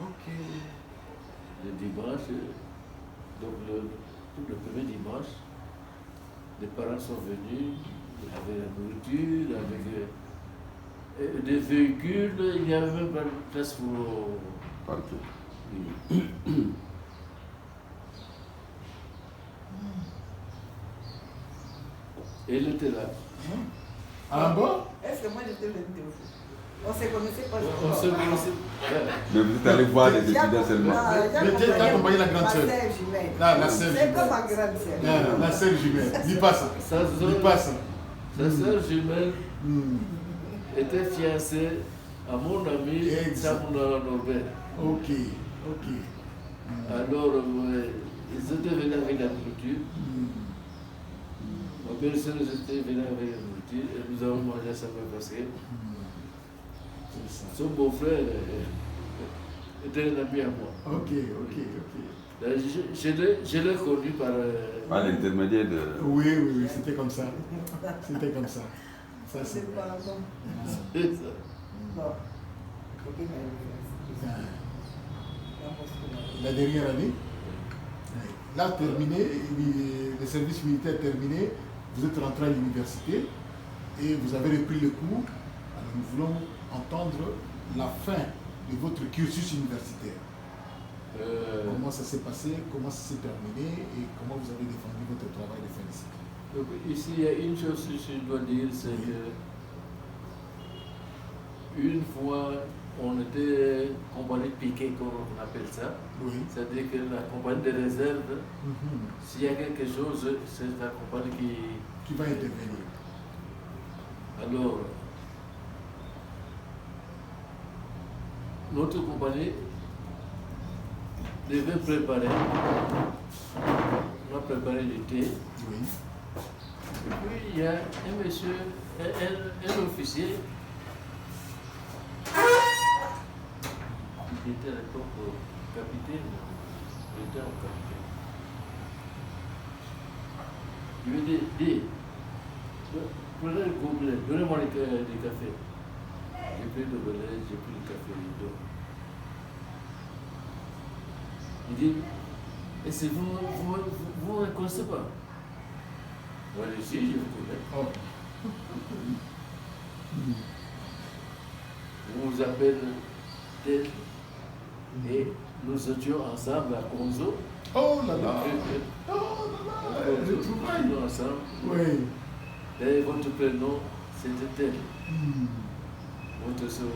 Ok. Le dimanche, donc le premier dimanche, les parents sont venus avec la nourriture, avec des véhicules, il n'y avait même pas de place pour... Partout. Oui. Et il était là. Ah bon? Est-ce que moi j'étais venue de vous? On ne se connaissait pas On encore. se connaissait. Mais vous êtes allé voir les étudiants seulement. Mais tu as accompagné la grande sœur. Ma sœur jumelle. La sœur C'est comme jumelle. ma grande sœur. La sœur jumelle. Dis pas ça. Dis pas ça. Sa sœur jumelle Hmm. était fiancée à mon ami Exact. Sam Norbert. Ok. Ok. Alors, ils étaient venus avec la nourriture. Hmm. Ma belle-sœur était venue avec la nourriture et nous avons mangé ça parce que C'est ça. son beau-frère était un ami à moi. Ok, ok, ok. Là, je l'ai connu par... Par l'intermédiaire de. Oui, oui, oui, c'était comme ça. C'était comme ça. Ça, c'est C'est vrai. pas bon. C'est ça. Bon. Ok, mais La dernière année, là, terminé, le service militaire terminé, vous êtes rentré à l'université et vous avez repris le cours. Alors, nous voulons entendre la fin de votre cursus universitaire. Comment ça s'est passé, comment ça s'est terminé et comment vous avez défendu votre travail de fin de cycle. Donc, ici, il y a une chose que je dois dire, c'est que une fois, on était compagnie piquée, comme on appelle ça. Oui. C'est-à-dire que la compagnie de réserve, Mhm. s'il y a quelque chose, c'est la compagnie Qui va intervenir. Alors, notre compagnie devait préparer, on a préparé du thé. Oui. Et puis, il y a un monsieur, un officier, qui était à l'époque capitaine, il était en capitaine. Il lui dit, prenez le gobelet, donnez-moi du café. J'ai pris le gobelet, j'ai pris le café, il donne. Il dit, et c'est vous ne reconnaissez pas? Moi, je dis, si, je vous connais. Oh. On vous appelle tel. Et nous étions ensemble à Konzo. Oh là là. À Oh là là. Konzo, Le trouvaille. nous étions ensemble. Oui. Et votre prénom, c'était tel. Hmm. Votre soeur,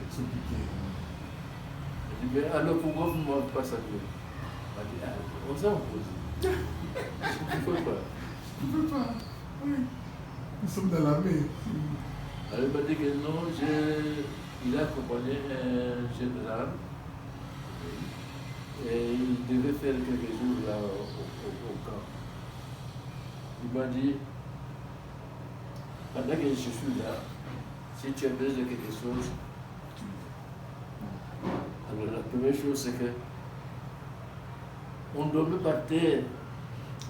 C'est piqué. je dis, mais alors pourquoi vous ne m'avez pas salué? Elle dit, ah, on s'est opposé. Je ne peux pas. Tu peux pas. Oui. Nous sommes dans l'armée. Elle m'a dit que non, il a accompagné un général et il devait faire quelques jours là au camp. il m'a dit, pendant que je suis là, si tu as besoin de quelque chose, alors la première chose c'est que on dormait par terre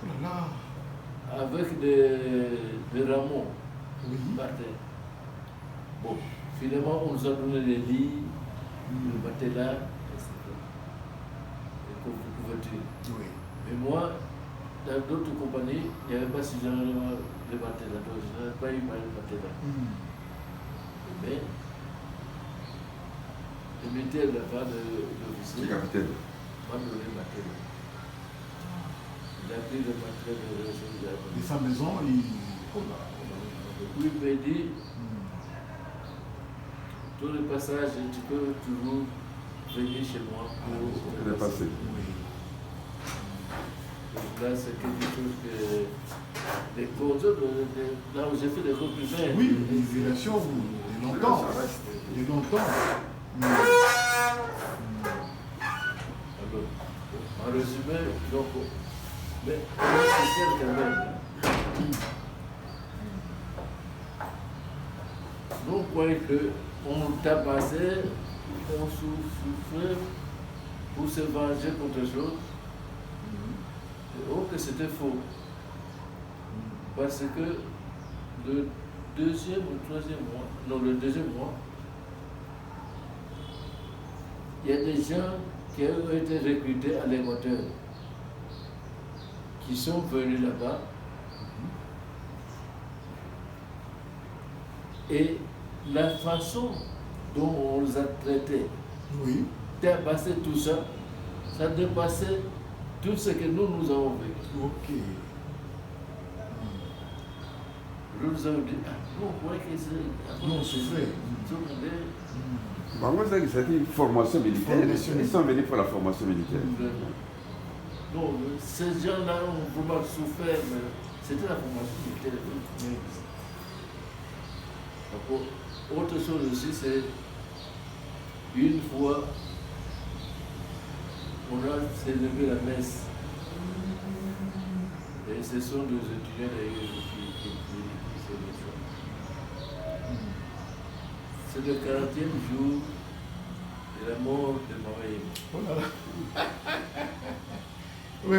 Oh là là. avec des rameaux Oui. par terre. Bon, finalement on nous a donné des lits, le matelas, etc. Et couverture. Oui. Mais moi, dans d'autres compagnies, il n'y avait pas ce genre de matelas, donc je n'avais pas eu mal de matelas. Mais le militaire là-bas, l'officier, Le capitaine. m'a donné le matelas. Il a pris le matelas de la soldat. De sa maison, il. Oh là. Oui, il m'a dit, tout le passage, tu peux toujours venir chez moi pour Le passé. Oui. Donc là, c'est quelque chose que les cours, là où j'ai fait des cours primaires. Oui, les élections, de longtemps. Ça reste. De longtemps. Alors, en résumé, donc, mais c'est quand même. Nous, on croyait qu'on tabassait, on souffrait pour se venger contre chose. Oh, que c'était faux. Parce que le deuxième ou troisième mois, non, le deuxième mois, il y a des gens qui ont été recrutés à l'Équateur, qui sont venus là-bas. Et la façon dont on les a traités, Oui. dépasser tout ça, ça dépassait tout ce que nous avons vécu. Ok. Nous nous avons dit, nous on croyait que c'est... Nous, on souffrait. Bah, moi, c'était une formation militaire. Ils sont venus pour la formation militaire. Non, ces gens-là ont vraiment souffert, mais c'était la formation militaire. Autre chose aussi, c'est une fois, on a célébré la messe. Et ce sont des étudiants d'ailleurs qui célèbrent ça. C'est le 40e jour de la mort de Mamaïm. Oh là là. Oui.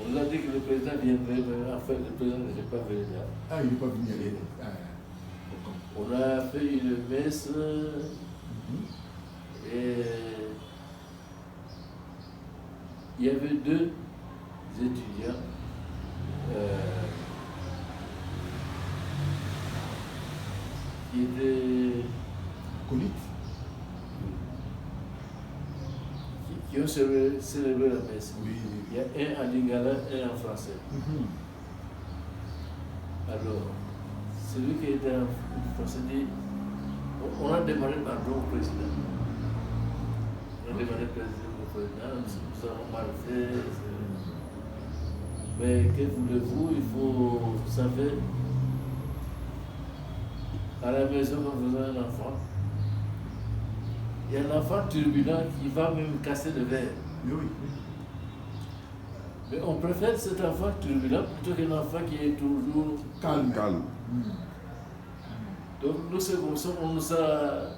On nous a dit que le président viendrait, mais en fait, le président n'était pas venu là. Ah, il n'est pas venu aller. Ah. On a fait une messe et il y avait deux étudiants qui étaient Colite. qui ont célébré la messe. Oui. Il y a un en lingala et un en français. Alors, celui qui était en français dit, on a demandé pardon au président. On a demandé pardon au président, nous avons mal fait. Mais que voulez-vous, il faut, vous savez, à la maison quand vous avez un enfant, il y a un enfant turbulent qui va même casser le verre. Oui. Mais on préfère cet enfant turbulent plutôt qu'un enfant qui est toujours Calme. Calme. Donc nous, c'est comme ça, on nous a...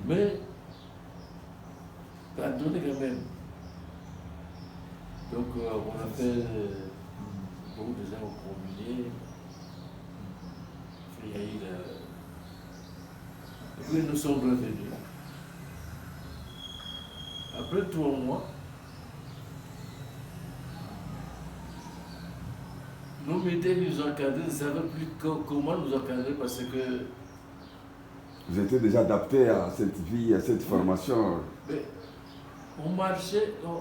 Mais, pardonnez quand même. Donc on a fait beaucoup de gens ont communié. Il y a eu Et puis nous sommes revenus. Après 3 mois, nos militaires nous ont encadrés, ils ne savaient plus comment nous encadrer parce que... Vous étiez déjà adapté à cette vie, à cette formation. Mais on marchait, on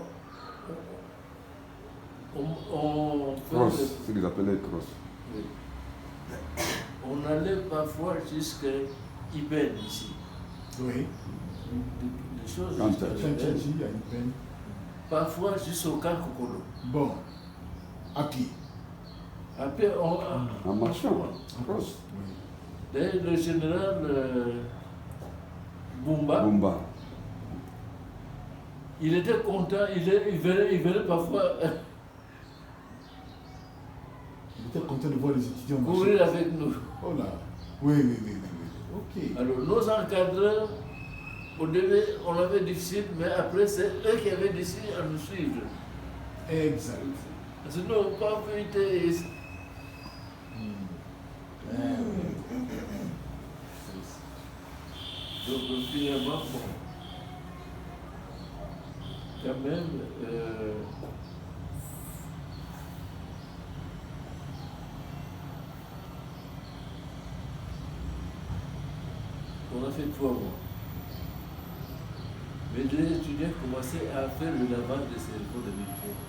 Cross, faisait- ce qu'ils appelaient cross. Oui. On allait parfois jusqu'à Ibène ici. Oui. Des choses Quand jusqu'à Ibène. Tchanchachi, il y a une peine. Parfois jusqu'au camp Kokolo. Bon. À pied. Après, on... En marchant. Cross. Oui. D'ailleurs, le général Bumba, Bumba. il était content, il venait parfois content de voir les étudiants courir avec nous. Oh là. Oui. Ok. Alors, nos encadreurs, au début, on avait difficile, mais après, c'est eux qui avaient décidé à nous suivre. Exact. Parce que nous, pas vite. Donc, finalement, bon. Quand même, on a fait 3 mois. Mais les étudiants commençaient à faire le lavage de cerveau de militaires.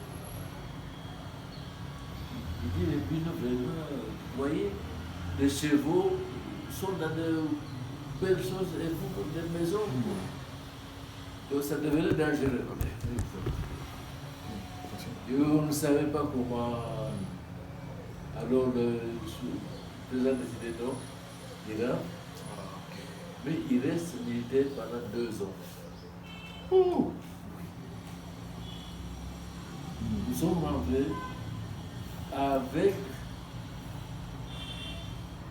Il dit, et puis nous, vraiment, vous voyez, les chevaux sont dans de belles choses et vous, des maisons. Donc ça devenait dangereux. Et on ne savait pas comment. Alors le président décidait donc, il ira, mais il reste militaire pendant 2 ans. Oh. Nous sommes rentrés avec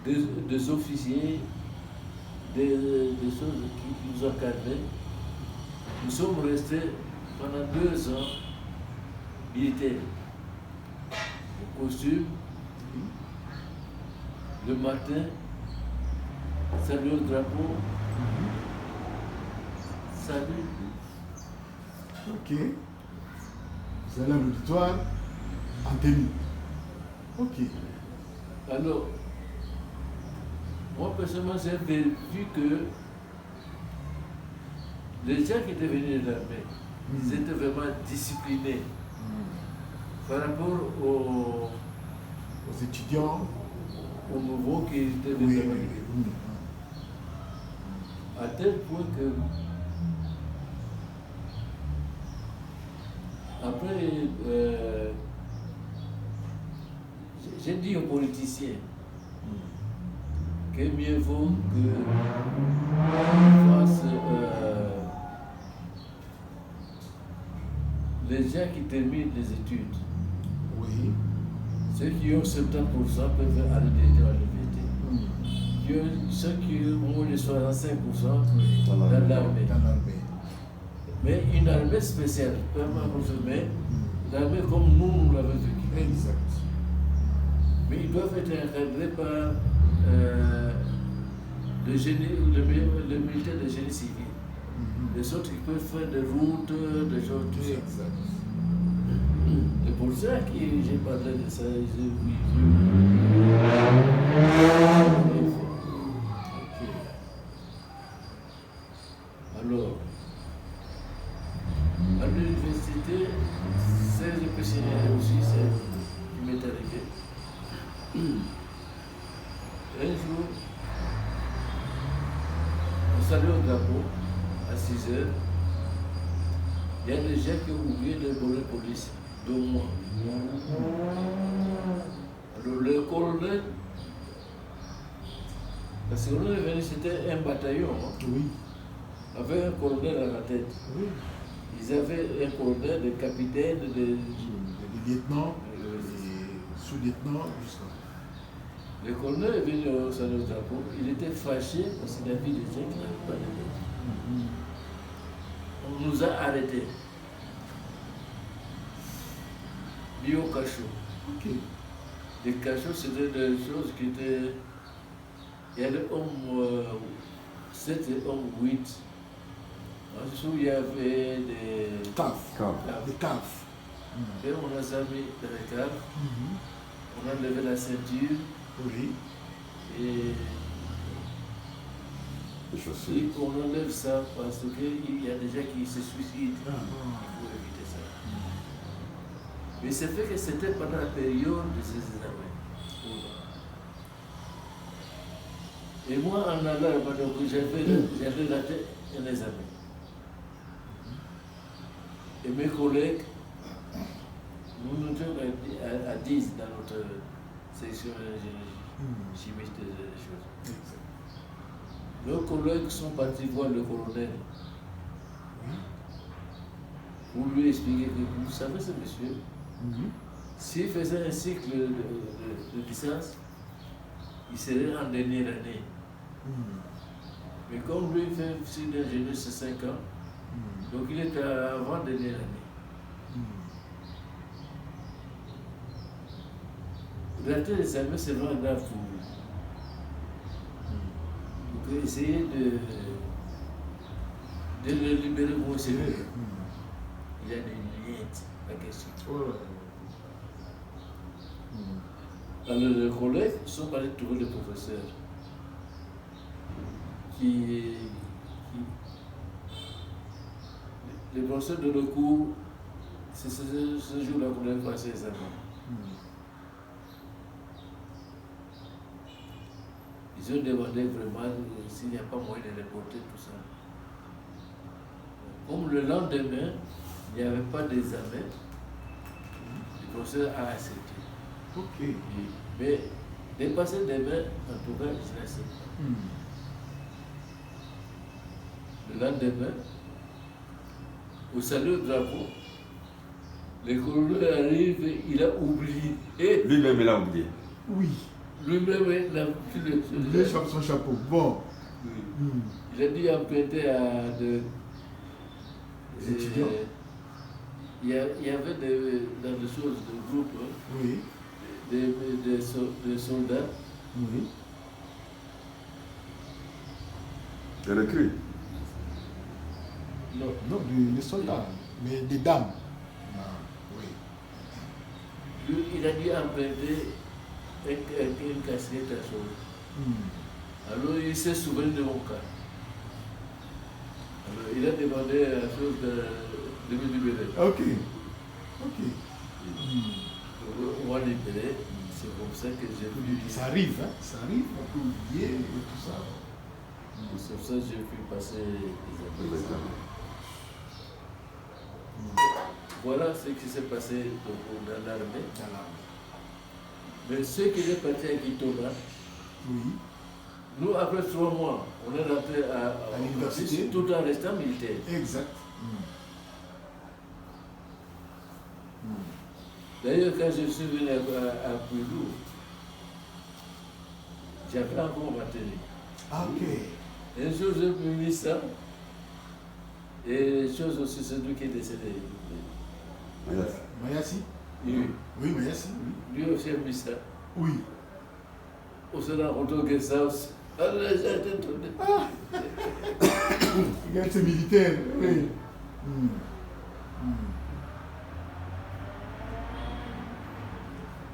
des officiers, des choses qui nous encadraient. Nous sommes restés pendant 2 ans militaires, au costume, le matin, salut au drapeau, salut. Ok. Vous allez à l'auditoire en tenue. Ok. Alors, moi personnellement, j'ai vu que les gens qui étaient venus de l'armée, ils étaient vraiment disciplinés par rapport aux étudiants, nouveaux qui étaient venus de l'armée. À tel point que, après, j'ai dit aux politiciens que mieux vaut que fasse les gens qui terminent les études. Oui. Ceux qui ont 70% peuvent aller directement à l'université. Ceux qui ont moins de 65% dans l'armée. Mais une armée spéciale, mais l'armée comme nous l'avons vécu. Exact. Mais ils doivent être encadrés par le militaire de génie civil. Les autres qui peuvent faire des routes, des choses, tout ça. Exact. C'est pour ça que j'ai parlé de ça. Alors, à l'université, c'est le PCN aussi, c'est qui m'est arrivé. Un jour, on salue au drapeau à 6 heures. Il y a des gens qui ont oublié de voler police, 2 mois. Alors le colonel, parce que l'on est venu, c'était un bataillon, Oui. avec un colonel à la tête. Oui. Ils avaient un colonel, des capitaines, des lieutenants, des sous-lieutenants, jusqu'à. Le colonel est venu au salon de drapeau, il était fâché parce qu'il a vu des gens qui n'avaient pas de lettres. On nous a arrêtés. Mis au cachot. Ok. Les cachots, c'était des choses qui étaient. Il y avait 7 et 8. En dessous, il y avait des CAF. caves. Des CAF. Et on a mis dans les caves. On a levé la ceinture. Oui. Et on enlève ça parce qu'il y a des gens qui se suicident. Il faut éviter ça. Mais c'est fait que c'était pendant la période de ces examens. Et moi, en allant là-bas, j'avais raté un examen. Et mes collègues, nous étions à 10 dans notre section d'ingénierie chimiste des choses. Nos collègues sont partis voir le colonel pour lui expliquer que vous savez ce monsieur, S'il faisait un cycle de licence, il serait en dernière année. Mais comme lui il fait cycle d'ingénieur, c'est 5 ans, donc il est avant dernière année. Rater les examens, c'est vraiment grave pour lui. Donc essayez de le libérer pour essayer. Il y a des miettes, la question. Alors les collègues sont allés trouver le professeur les professeurs de le cours, c'est ce jour-là qu'on a passé les examens. Ils ont demandé vraiment s'il n'y a pas moyen de reporter tout ça. Comme le lendemain, il n'y avait pas d'examen, le professeur a accepté. Ok. Mais dépasser demain, en tout cas, je n'accepte pas. Le lendemain, au salut au drapeau, le colonel arrive, il a oublié. Et Lui-même, il a oublié. Oui. lui-même, il a Il échappe son chapeau. Bon. Il a dû emprunter à des étudiants. Il y avait dans des choses de groupe, Oui. des soldats. Oui. Des recrues. Non, Non, des soldats, mais des dames. Oui. lui, il a dû emprunter une casquette à chose. Alors il s'est souvenu de mon cas. Alors il a demandé à chose de me libérer. Ok. Ok. On m'a libéré. C'est comme ça que j'ai pu. Ça arrive, hein. Ça arrive, on peut oublier et tout ça. C'est pour ça que j'ai pu passer les examens. Voilà ce qui s'est passé dans l'armée. Mais ceux qui étaient partis à Kitona, Oui. nous, après 3 mois, on est rentré à l'université. tout en restant militaire. Exact. D'ailleurs, quand je suis venu à Poudou, j'avais encore ma tenue. Ah, ok. Un jour, j'ai mis ça. Et chose aussi, c'est lui qui est décédé. Mayassi. Oui. Oui, Mayassi, oui. Lui aussi a mis ça. Oui. On se rend compte que ça aussi. Alors, j'ai été tourné. Regarde, c'est militaire. Oui.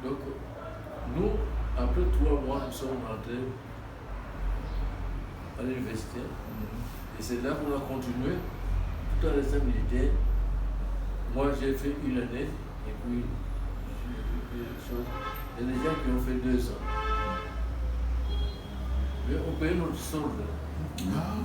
Donc, nous, après 3 mois, nous sommes rentrés à l'université. Et c'est là qu'on a continué, tout en restant militaire. Moi, j'ai fait 1 année, et puis, il y a des gens qui ont fait 2 ans. Mais on paye notre solde. Ah.